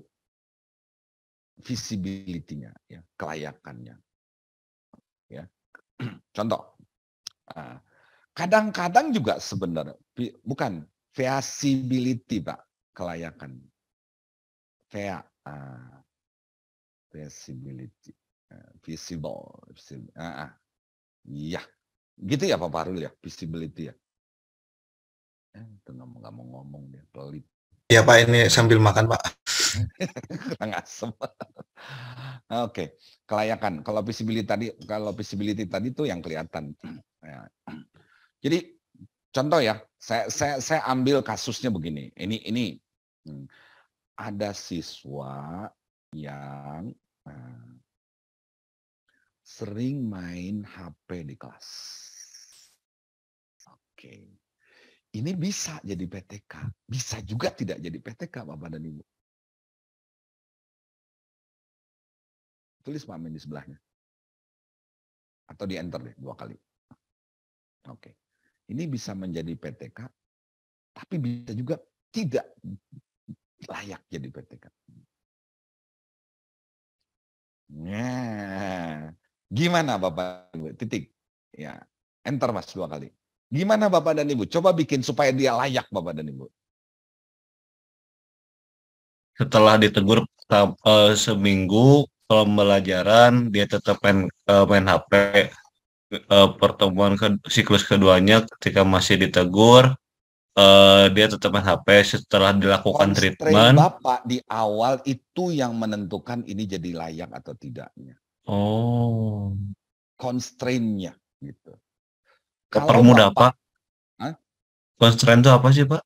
visibility-nya, ya, kelayakannya. Ya. Contoh, kadang-kadang juga sebenarnya bukan visibility Pak, kelayakan. Visibility, visible, iya, gitu ya Pak Farul ya, visibility ya. Itu nggak mau ngomong dia, pelit. Ya Pak, ini sambil makan Pak. Kurang asem. Oke, kelayakan. Kalau visibility tadi tuh yang kelihatan. Jadi contoh ya, saya ambil kasusnya begini. Ini ada siswa yang sering main HP di kelas. Oke. Ini bisa jadi PTK, bisa juga tidak jadi PTK Bapak dan Ibu. Tulis Pak Amin di sebelahnya. Atau di enter deh 2 kali. Oke. Ini bisa menjadi PTK, tapi bisa juga tidak layak jadi PTK. Nah, gimana Bapak Ibu? Titik. Ya, enter Mas 2 kali. Gimana Bapak dan Ibu? Coba bikin supaya dia layak Bapak dan Ibu. setelah ditegur seminggu pembelajaran dia tetap main HP. Pertemuan siklus keduanya ketika masih ditegur dia tetap main HP setelah dilakukan Constraint treatment. Bapak di awal itu yang menentukan ini jadi layak atau tidaknya. Oh. Constraint-nya gitu. Permudah Pak. Hah? Constraint itu apa sih Pak?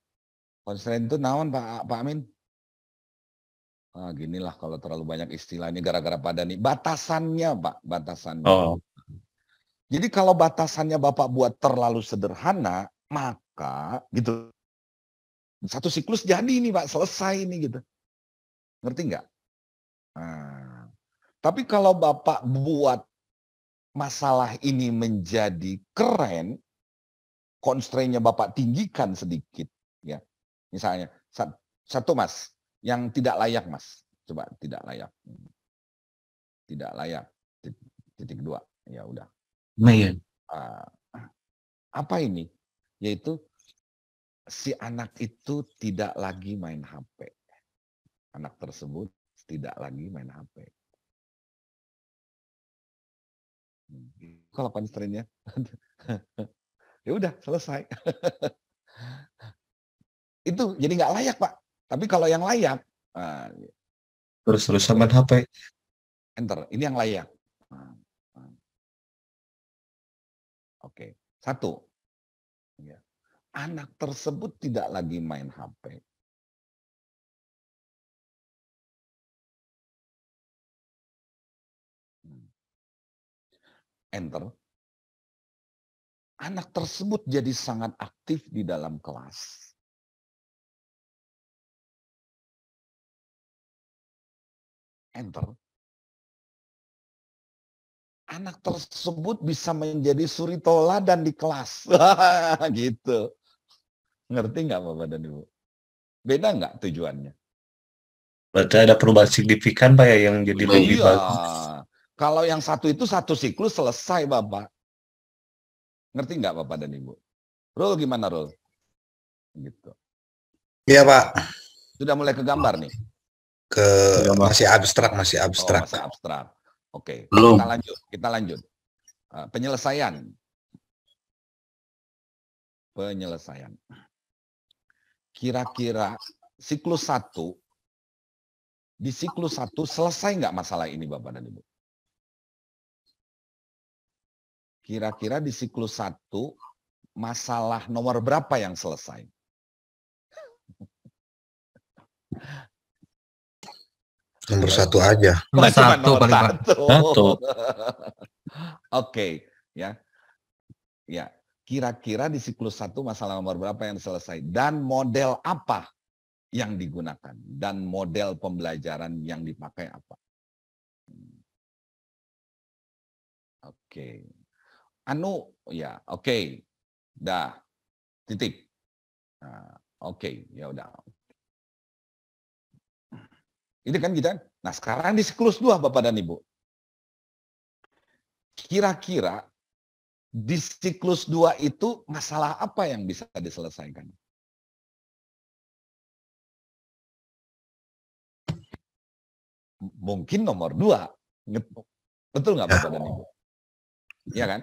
Constraint itu naon Pak Amin? Ginilah kalau terlalu banyak istilahnya gara-gara pada nih. Batasannya Pak, batasannya. Oh. Jadi kalau batasannya Bapak buat terlalu sederhana, maka gitu. Satu siklus jadi nih Pak, selesai nih gitu. Ngerti nggak? Nah, tapi kalau Bapak buat masalah ini menjadi keren, constraint-nya Bapak tinggikan sedikit. Ya, misalnya, satu Mas, yang tidak layak Mas. Coba tidak layak. Tidak layak. Titik 2. Ya udah. Apa ini? Yaitu si anak itu tidak lagi main HP. Anak tersebut tidak lagi main HP. Kalau constraint-nya, ya udah selesai. Itu jadi nggak layak Pak. Tapi kalau yang layak, terus main HP. Enter. Ini yang layak. Oke, 1. Ya. Anak tersebut tidak lagi main HP. Enter. Anak tersebut jadi sangat aktif di dalam kelas. Enter. Anak tersebut bisa menjadi suri toladan di kelas. Gitu. Ngerti nggak Bapak dan Ibu? Beda nggak tujuannya? Berarti ada perubahan signifikan Pak ya yang jadi lebih bagus. Kalau yang satu itu satu siklus selesai Bapak. Ngerti nggak Bapak dan Ibu? Rul gimana Rul? Gitu. Iya Pak. Sudah mulai kegambar nih? Masih abstrak. Oh, masih abstrak. Oke, belum. Kita lanjut. Penyelesaian. Kira-kira siklus 1, di siklus 1 selesai nggak masalah ini Bapak dan Ibu? Kira-kira di siklus 1 masalah nomor berapa yang selesai? Nomor 1 aja. Nomor 1 paling satu. Oke, ya. Ya, kira-kira di siklus 1 masalah nomor berapa yang selesai dan model apa yang digunakan dan model pembelajaran yang dipakai apa? Oke. Oke. Dah. Titik. Oke, ya udah. Ini kan kita. Nah, sekarang di siklus 2 Bapak dan Ibu. Kira-kira di siklus 2 itu masalah apa yang bisa diselesaikan? Mungkin nomor 2. Betul nggak Bapak dan Ibu? Iya kan?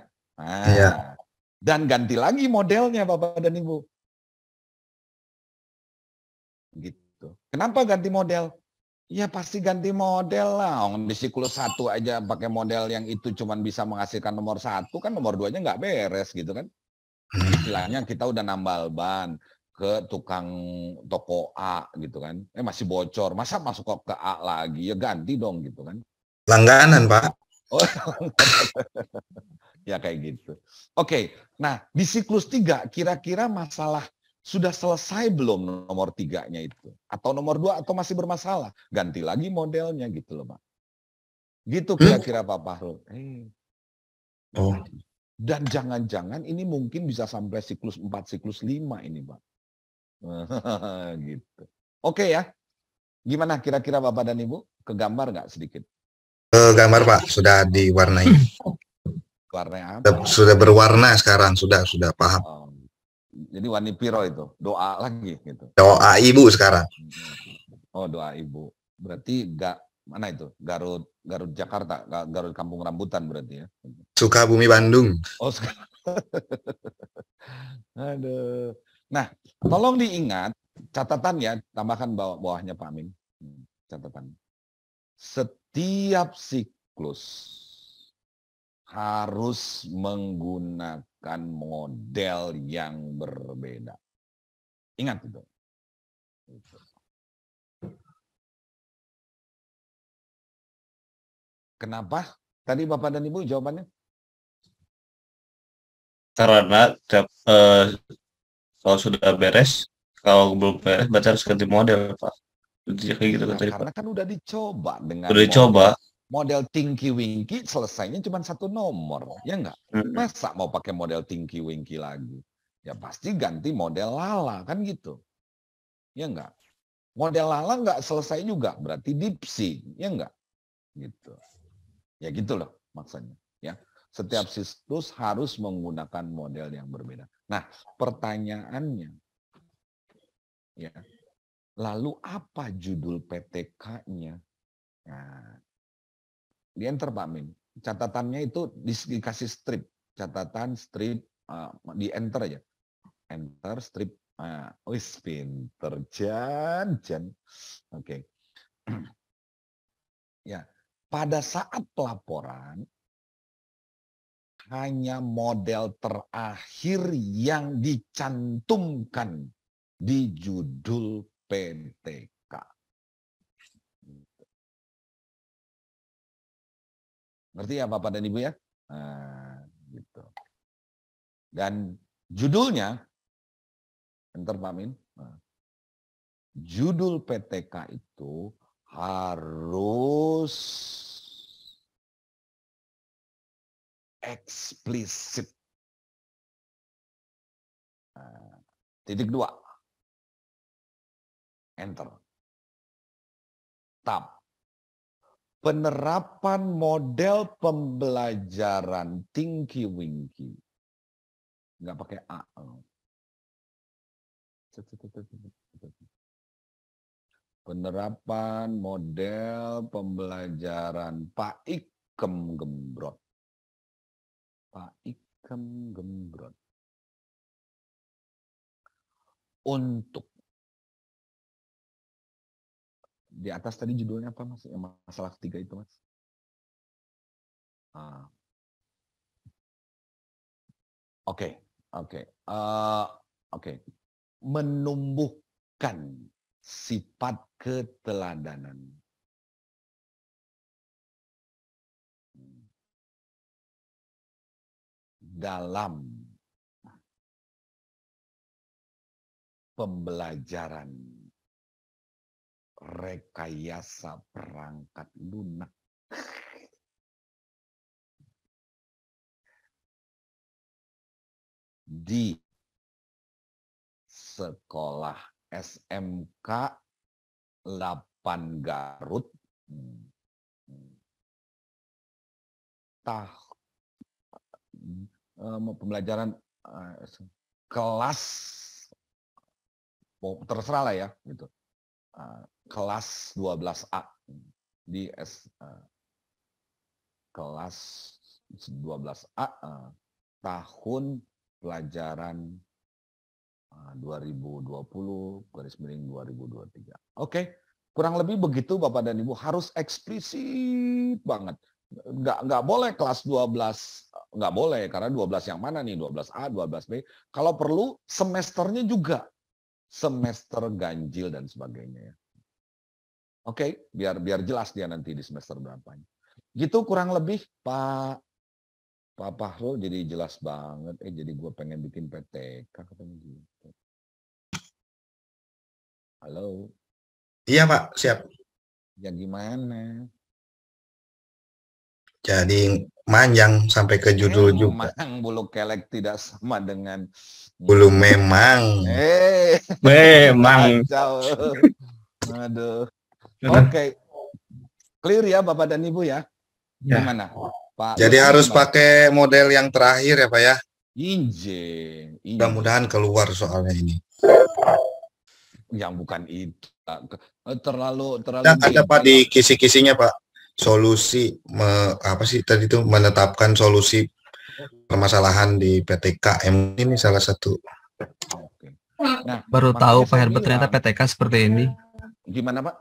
Iya. Dan ganti lagi modelnya Bapak dan Ibu. Gitu. Kenapa ganti model? Ya pasti ganti model lah. Di siklus 1 aja pakai model yang itu cuman bisa menghasilkan nomor 1, kan nomor 2-nya nggak beres gitu kan. Istilahnya kita udah nambal ban ke tukang toko A gitu kan. Masih bocor, masa masuk ke A lagi? Ya ganti dong gitu kan. Langganan Pak. Oh, ya kayak gitu. Oke, nah di siklus 3 kira-kira masalah sudah selesai belum nomor 3-nya itu? Atau nomor 2 atau masih bermasalah? Ganti lagi modelnya gitu loh Pak. Gitu kira-kira Pak Fahrul. Oh. Dan jangan-jangan ini mungkin bisa sampai siklus 4, siklus 5 ini Pak. Gitu. Oke ya. Gimana kira-kira Bapak dan Ibu? Kegambar nggak sedikit? Gambar Pak, sudah diwarnai. Warnanya apa? Sudah berwarna sekarang, sudah paham. Jadi warni piro itu, doa lagi gitu. Doa ibu sekarang. Oh, doa ibu. Berarti mana itu? Garut Jakarta, Garut Kampung Rambutan berarti ya. Sukabumi Bandung. Oh, aduh. Nah, tolong diingat catatan ya, tambahkan bawahnya Pak Amin. Catatan. Setiap siklus harus menggunakan model yang berbeda. Ingat itu. Kenapa? Tadi Bapak dan Ibu jawabannya? Karena kalau sudah beres, kalau belum beres berarti harus ganti model, Pak. Jadi kayak gitu kan tadi, Pak. Karena kan udah dicoba dengan Udah dicoba. Model Tinky Winky selesainya cuma 1 nomor, ya enggak? Masa mau pakai model Tinky Winky lagi? Ya pasti ganti model Lala, kan gitu. Ya enggak? Model Lala enggak selesai juga, berarti Dipsy, ya enggak? Gitu. Ya gitu loh maksudnya, ya. Setiap siklus harus menggunakan model yang berbeda. Nah, pertanyaannya, ya, lalu apa judul PTK-nya? Nah, di enter Pak Min. Catatannya itu dikasih strip. Catatan strip di enter aja. Enter strip. Wis pinter Jan. Oke. Ya, pada saat pelaporan hanya model terakhir yang dicantumkan di judul PTK. Ngerti ya Bapak dan Ibu ya? Nah, gitu. Dan judulnya, enter Pak Min. Nah, judul PTK itu harus eksplisit. Nah, titik 2. Enter. Tab. Penerapan model pembelajaran Tinky Winky. Nggak pakai A. Penerapan model pembelajaran Pak Ikem Gembrot. Pak Ikem Gembrot. Untuk di atas tadi judulnya apa Mas? Yang masalah ketiga itu Mas. Oke. Menumbuhkan sifat keteladanan. Dalam pembelajaran rekayasa perangkat lunak. Di sekolah SMK 8 Garut pembelajaran kelas terserah lah ya gitu. Kelas 12A di kelas 12A tahun pelajaran 2020/2023. Oke, kurang lebih begitu Bapak dan Ibu, harus eksplisit banget. Nggak boleh kelas 12, nggak boleh karena 12 yang mana nih, 12A, 12B. Kalau perlu semesternya juga. Semester ganjil dan sebagainya ya. Oke, biar jelas dia nanti di semester berapanya. Gitu kurang lebih Pak Fahrul, jadi jelas banget. Jadi gue pengen bikin PTK katanya gitu. Halo. Iya Pak, siap. Ya gimana? Jadi manjang sampai ke judul juga. Memang bulu kelek tidak sama dengan bulu memang. Memang. Aduh. Oke. Clear ya Bapak dan Ibu ya? Gimana? Pak. Jadi harus pakai model yang terakhir ya Pak ya? Inje. Mudah-mudahan keluar soalnya ini. Yang bukan itu. terlalu Nah, ada Pak di kisi-kisinya Pak, solusi apa sih tadi itu menetapkan solusi permasalahan di PTKM ini salah satu. Nah, Baru makanya tahu Pak saya Herbert ternyata bilang, PTK seperti ini. gimana Pak?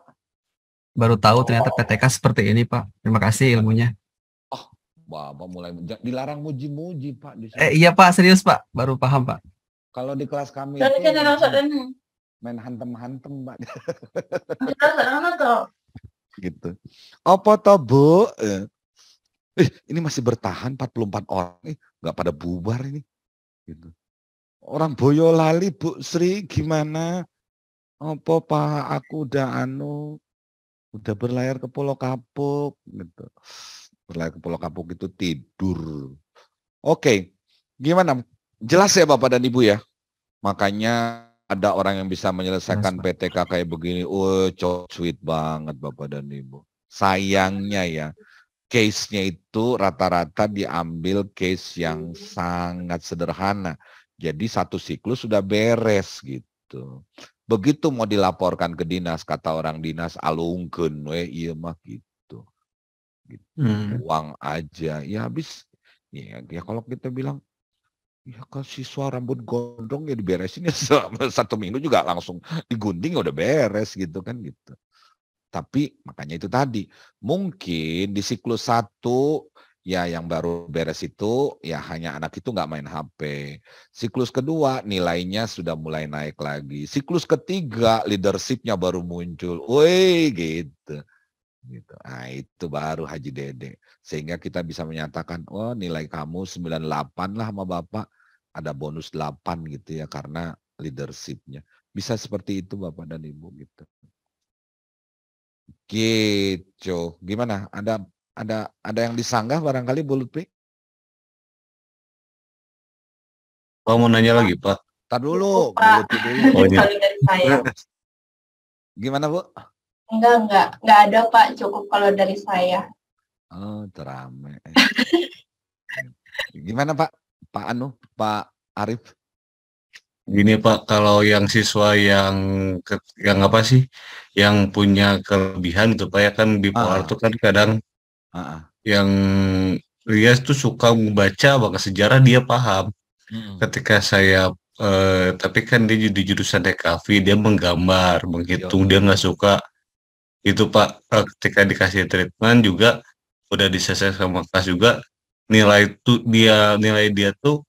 Baru tahu ternyata PTK seperti ini Pak. Terima kasih ilmunya. Bapak mulai dilarang muji-muji Pak di sini. Iya Pak, serius Pak. Baru paham Pak. Kalau di kelas kami Dan itu kita langsung main hantem-hantem Pak. tuh. Gitu. Apa toh Bu? Ini masih bertahan 44 orang. Nggak pada bubar ini. Gitu. Orang Boyolali Bu Sri gimana? Apa Pak, aku udah udah berlayar ke Pulau Kapuk gitu. Berlayar ke Pulau Kapuk itu tidur. Oke. Gimana? Jelas ya Bapak dan Ibu ya? Makanya ada orang yang bisa menyelesaikan PTK kayak begini. Sweet banget Bapak dan Ibu. Sayangnya ya, case-nya itu rata-rata diambil case yang sangat sederhana. Jadi satu siklus sudah beres gitu. Begitu mau dilaporkan ke dinas, kata orang dinas, alungkeun we ieu mah gitu. Uang aja, ya habis. Ya kalau kita bilang, ya kalau siswa rambut gondrong ya diberesin ya 1 minggu juga langsung digunding udah beres gitu kan gitu. Tapi makanya itu tadi, mungkin di siklus 1 ya yang baru beres itu ya hanya anak itu nggak main HP. Siklus kedua nilainya sudah mulai naik lagi. Siklus ketiga leadership-nya baru muncul. Woi gitu. Gitu. Nah itu baru Haji Dede. Sehingga kita bisa menyatakan, oh nilai kamu 98 lah sama Bapak. Ada bonus 8 gitu ya karena leadership-nya. Bisa seperti itu Bapak dan Ibu gitu. Gitu. Gimana? Ada yang disanggah barangkali Bu Lutfi? Pak mau nanya lagi Pak. Tar dulu, Bu Lutfi dulu. Oh, iya. Dari saya. Gimana Bu? Enggak ada Pak, cukup kalau dari saya. Oh, terame. Gimana Pak? Pak Arif? Gini Pak, kalau yang siswa yang apa sih, yang punya kelebihan gitu Pak ya kan bipolar tuh kan kadang yang dia tuh suka membaca bahkan sejarah dia paham. Ketika saya tapi kan dia di jurusan DKV dia menggambar, menghitung, dia nggak suka itu Pak. Ketika dikasih treatment juga udah diselesaikan sama kelas juga nilai dia tuh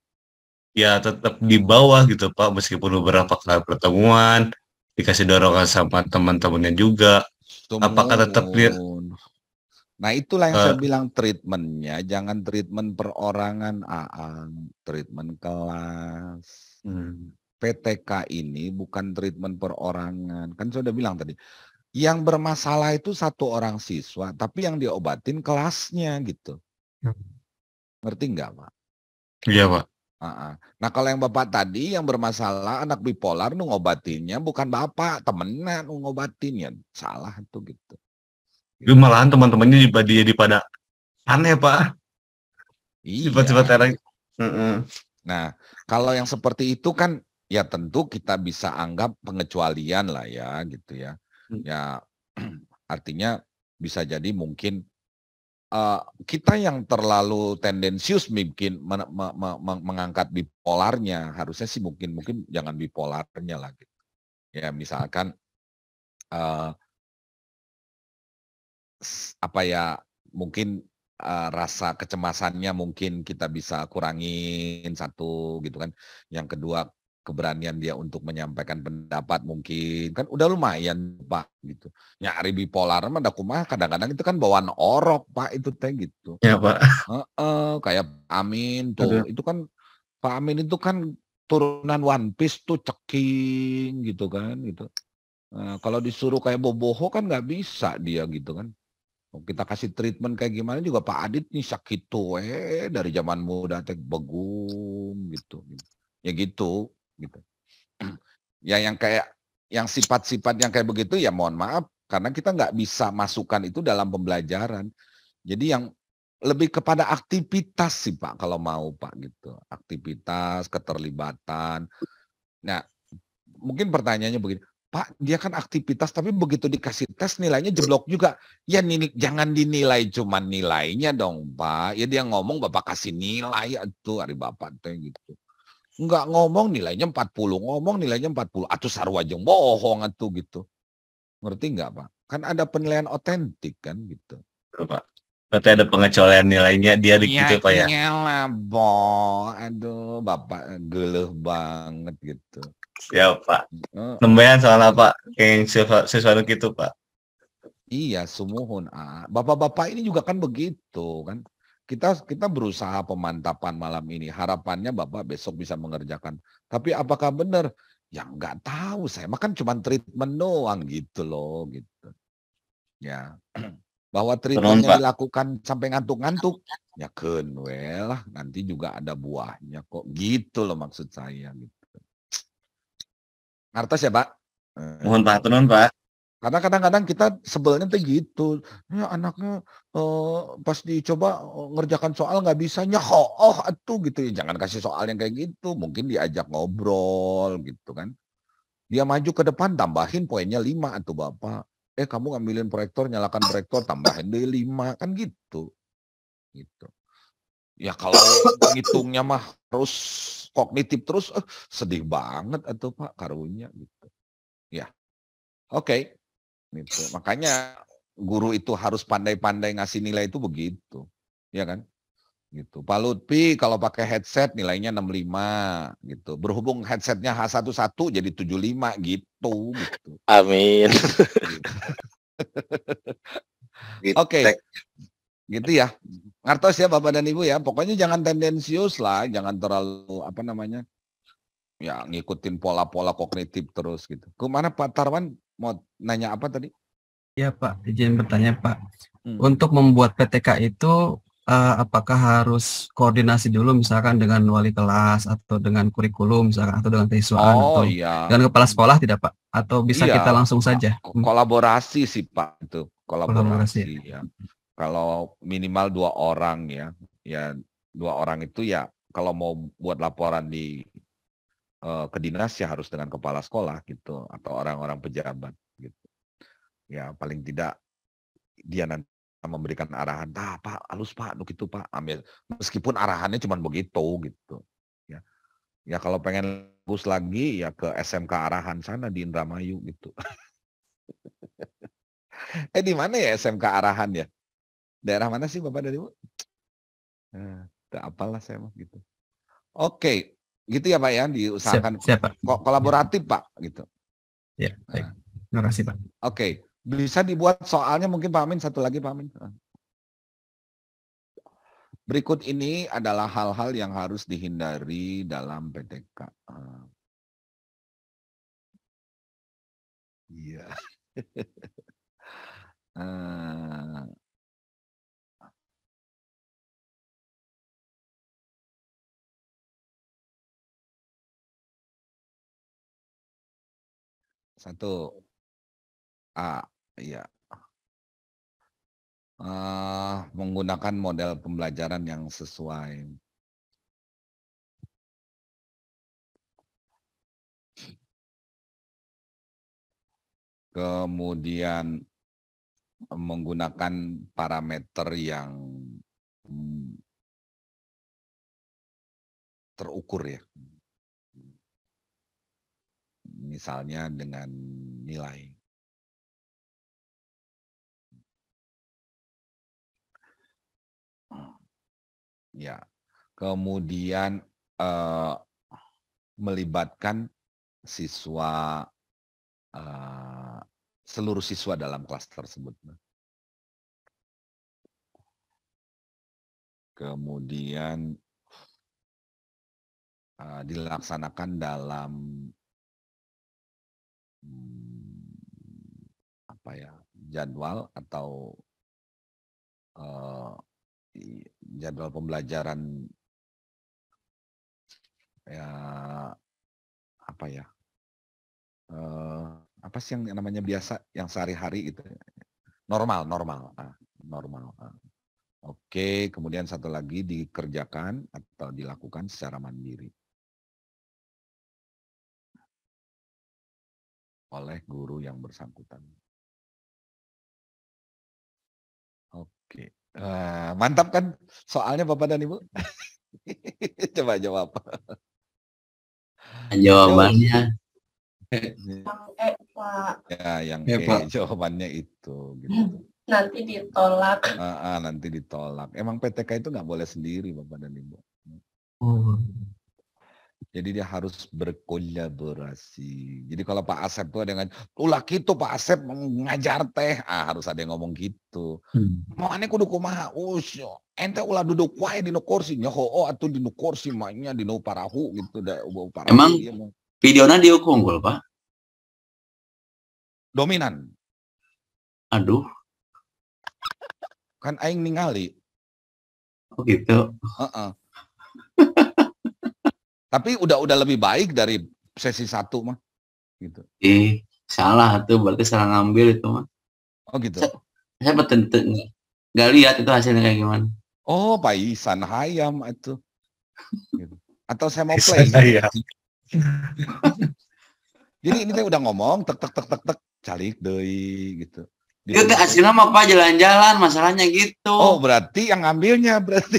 ya tetap di bawah gitu Pak, meskipun beberapa kali pertemuan dikasih dorongan sama teman-temannya juga. Apakah tetap dia? Nah itulah yang saya bilang treatmentnya jangan treatment perorangan, treatment kelas. PTK ini bukan treatment perorangan. Kan saya udah bilang tadi, yang bermasalah itu 1 orang siswa, tapi yang diobatin kelasnya gitu. Ngerti nggak Pak? Iya Pak. Nah kalau yang Bapak tadi yang bermasalah anak bipolar nu ngobatinnya bukan Bapak, temenan nu ngobatinnya. Salah tuh gitu. Itu malahan teman-temannya jadi pada aneh Pak. Iya. Sifat-sifat orang. Nah kalau yang seperti itu kan ya tentu kita bisa anggap pengecualian lah ya gitu ya. Ya artinya bisa jadi mungkin kita yang terlalu tendensius mungkin mengangkat bipolarnya, harusnya sih mungkin jangan bipolarnya lah gitu. Ya misalkan apa ya mungkin rasa kecemasannya mungkin kita bisa kurangin 1 gitu kan. Yang kedua keberanian dia untuk menyampaikan pendapat mungkin kan udah lumayan Pak gitu. Nyari bipolar mah dakumah kadang-kadang itu kan bawaan orok Pak itu teh gitu. Ya Pak. Kayak Pak Amin tuh itu kan Pak Amin itu kan turunan One Piece tuh ceking gitu kan gitu. Kalau disuruh kayak Boboho kan nggak bisa dia gitu kan. Kita kasih treatment kayak gimana juga Pak Adit nih sakit tuh dari zaman muda teh begum gitu. Ya gitu. Gitu. Ya yang sifat-sifat yang kayak begitu ya mohon maaf karena kita nggak bisa masukkan itu dalam pembelajaran. Jadi yang lebih kepada aktivitas sih Pak kalau mau Pak gitu. Aktivitas, keterlibatan. Nah mungkin pertanyaannya begini, Pak, dia kan aktivitas tapi begitu dikasih tes nilainya jeblok juga. Ya jangan dinilai cuman nilainya dong, Pak. Ya dia ngomong Bapak kasih nilai atuh hari Bapak teh gitu. Enggak ngomong nilainya 40, ngomong nilainya 40. Atuh sarua jeung bohong atuh gitu. Ngerti enggak, Pak? Kan ada penilaian otentik kan gitu. Pak. Berarti ada pengecualian nilainya dia gitu Pak ya. Iyalah, Bo. Aduh, Bapak geuleuh banget gitu. Ya Pak. Nembean soalnya Pak, kayak siswa gitu Pak. Iya, sumuhun. Bapak-bapak ini juga kan begitu kan. Kita berusaha pemantapan malam ini. Harapannya Bapak besok bisa mengerjakan. Tapi apakah benar? Ya nggak tahu. Saya mah kan cuma treatment doang gitu loh, gitu. Ya, bahwa treatmentnya dilakukan sampai ngantuk-ngantuk, ya kan, lah nanti juga ada buahnya kok. Gitu loh maksud saya gitu. Ngertos ya Pak? Mohon Pak, tenun Pak. Karena kadang-kadang kita sebelnya tuh gitu. Ya, anaknya pas dicoba ngerjakan soal nggak bisa nyahoh atuh gitu ya. Jangan kasih soal yang kayak gitu. Mungkin diajak ngobrol gitu kan. Dia maju ke depan tambahin poinnya 5 atuh Bapak. Kamu ngambilin proyektor, nyalakan proyektor, tambahin deh 5 kan gitu. Gitu. Ya kalau ngitungnya mah harus kognitif terus, sedih banget atuh Pak karunya gitu. Ya, oke. Gitu. Makanya guru itu harus pandai-pandai ngasih nilai itu begitu, ya kan? Gitu. Pak Lutfi kalau pakai headset nilainya 65 gitu. Berhubung headsetnya H11 jadi 75 gitu. Amin. Gitu. Oke. Gitu ya. Ngertos ya Bapak dan Ibu ya. Pokoknya jangan tendensius lah, jangan terlalu ya ngikutin pola-pola kognitif terus gitu. Kemana Pak Tarwan mau nanya apa tadi? Ya Pak, izin bertanya Pak. Untuk membuat PTK itu apakah harus koordinasi dulu misalkan dengan wali kelas atau dengan kurikulum misalkan atau dengan siswaan atau dengan kepala sekolah tidak Pak? Atau bisa kita langsung saja? Kolaborasi sih Pak itu. Kolaborasi ya. Kalau minimal 2 orang ya 2 orang itu ya kalau mau buat laporan ke dinas ya harus dengan kepala sekolah gitu atau orang-orang pejabat gitu. Ya paling tidak dia nanti memberikan arahan, Pak, halus Pak, gitu Pak, ambil. Meskipun arahannya cuma begitu gitu. Ya kalau pengen bagus lagi ya ke SMK Arahan sana di Indramayu gitu. Di mana ya SMK Arahan ya? Daerah mana sih Bapak dari Ibu? Tak apalah saya mah gitu. Oke, gitu ya Pak ya, diusahakan kolaboratif Pak gitu. Ya, baik. Terima kasih Pak. Oke, bisa dibuat soalnya mungkin Pak Amin, satu lagi Pak Amin. Berikut ini adalah hal-hal yang harus dihindari dalam PTK. Iya. Satu, iya. Menggunakan model pembelajaran yang sesuai. Kemudian menggunakan parameter yang terukur ya. Misalnya dengan nilai. Ya, kemudian melibatkan siswa, seluruh siswa dalam kelas tersebut. Kemudian dilaksanakan dalam jadwal atau jadwal pembelajaran apa sih yang namanya biasa yang sehari-hari gitu, normal. Oke, kemudian satu lagi dikerjakan atau dilakukan secara mandiri. oleh guru yang bersangkutan. Oke, mantap kan soalnya Bapak dan Ibu? Coba jawab. Jawabannya. Pak. Ya, yang Pak. jawabannya itu. Gitu. Nanti ditolak. Nanti ditolak. Emang PTK itu nggak boleh sendiri Bapak dan Ibu. Jadi dia harus berkolaborasi. Jadi kalau Pak Asep tuh ada yang ulah gitu Pak Asep ngajar teh, harus ada yang ngomong gitu. Mau aneh kudu kumaha, ente ulah duduk wae di nu kursi, nyoho atuh di nu kursi mainnya di nu parahu gitu parahu. Emang videonya diunggul Pak? Dominan. Aduh. Kan aing ningali. Oh gitu. Tapi udah lebih baik dari sesi 1 mah. Gitu. Salah tuh, berarti salah ngambil itu mah. Oh gitu. Saya betul nggak lihat itu hasilnya kayak gimana. Oh, Pak Isan hayam itu. Gitu. Atau saya mau play. Jadi ini teh udah ngomong tek calik deui gitu. Itu hasilnya mah Pak jalan-jalan, masalahnya gitu. Oh, berarti yang ngambilnya berarti.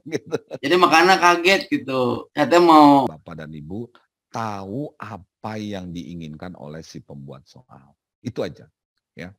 Gitu. Jadi makanya kaget gitu. Saya mau Bapak dan Ibu tahu apa yang diinginkan oleh si pembuat soal. Itu aja, ya.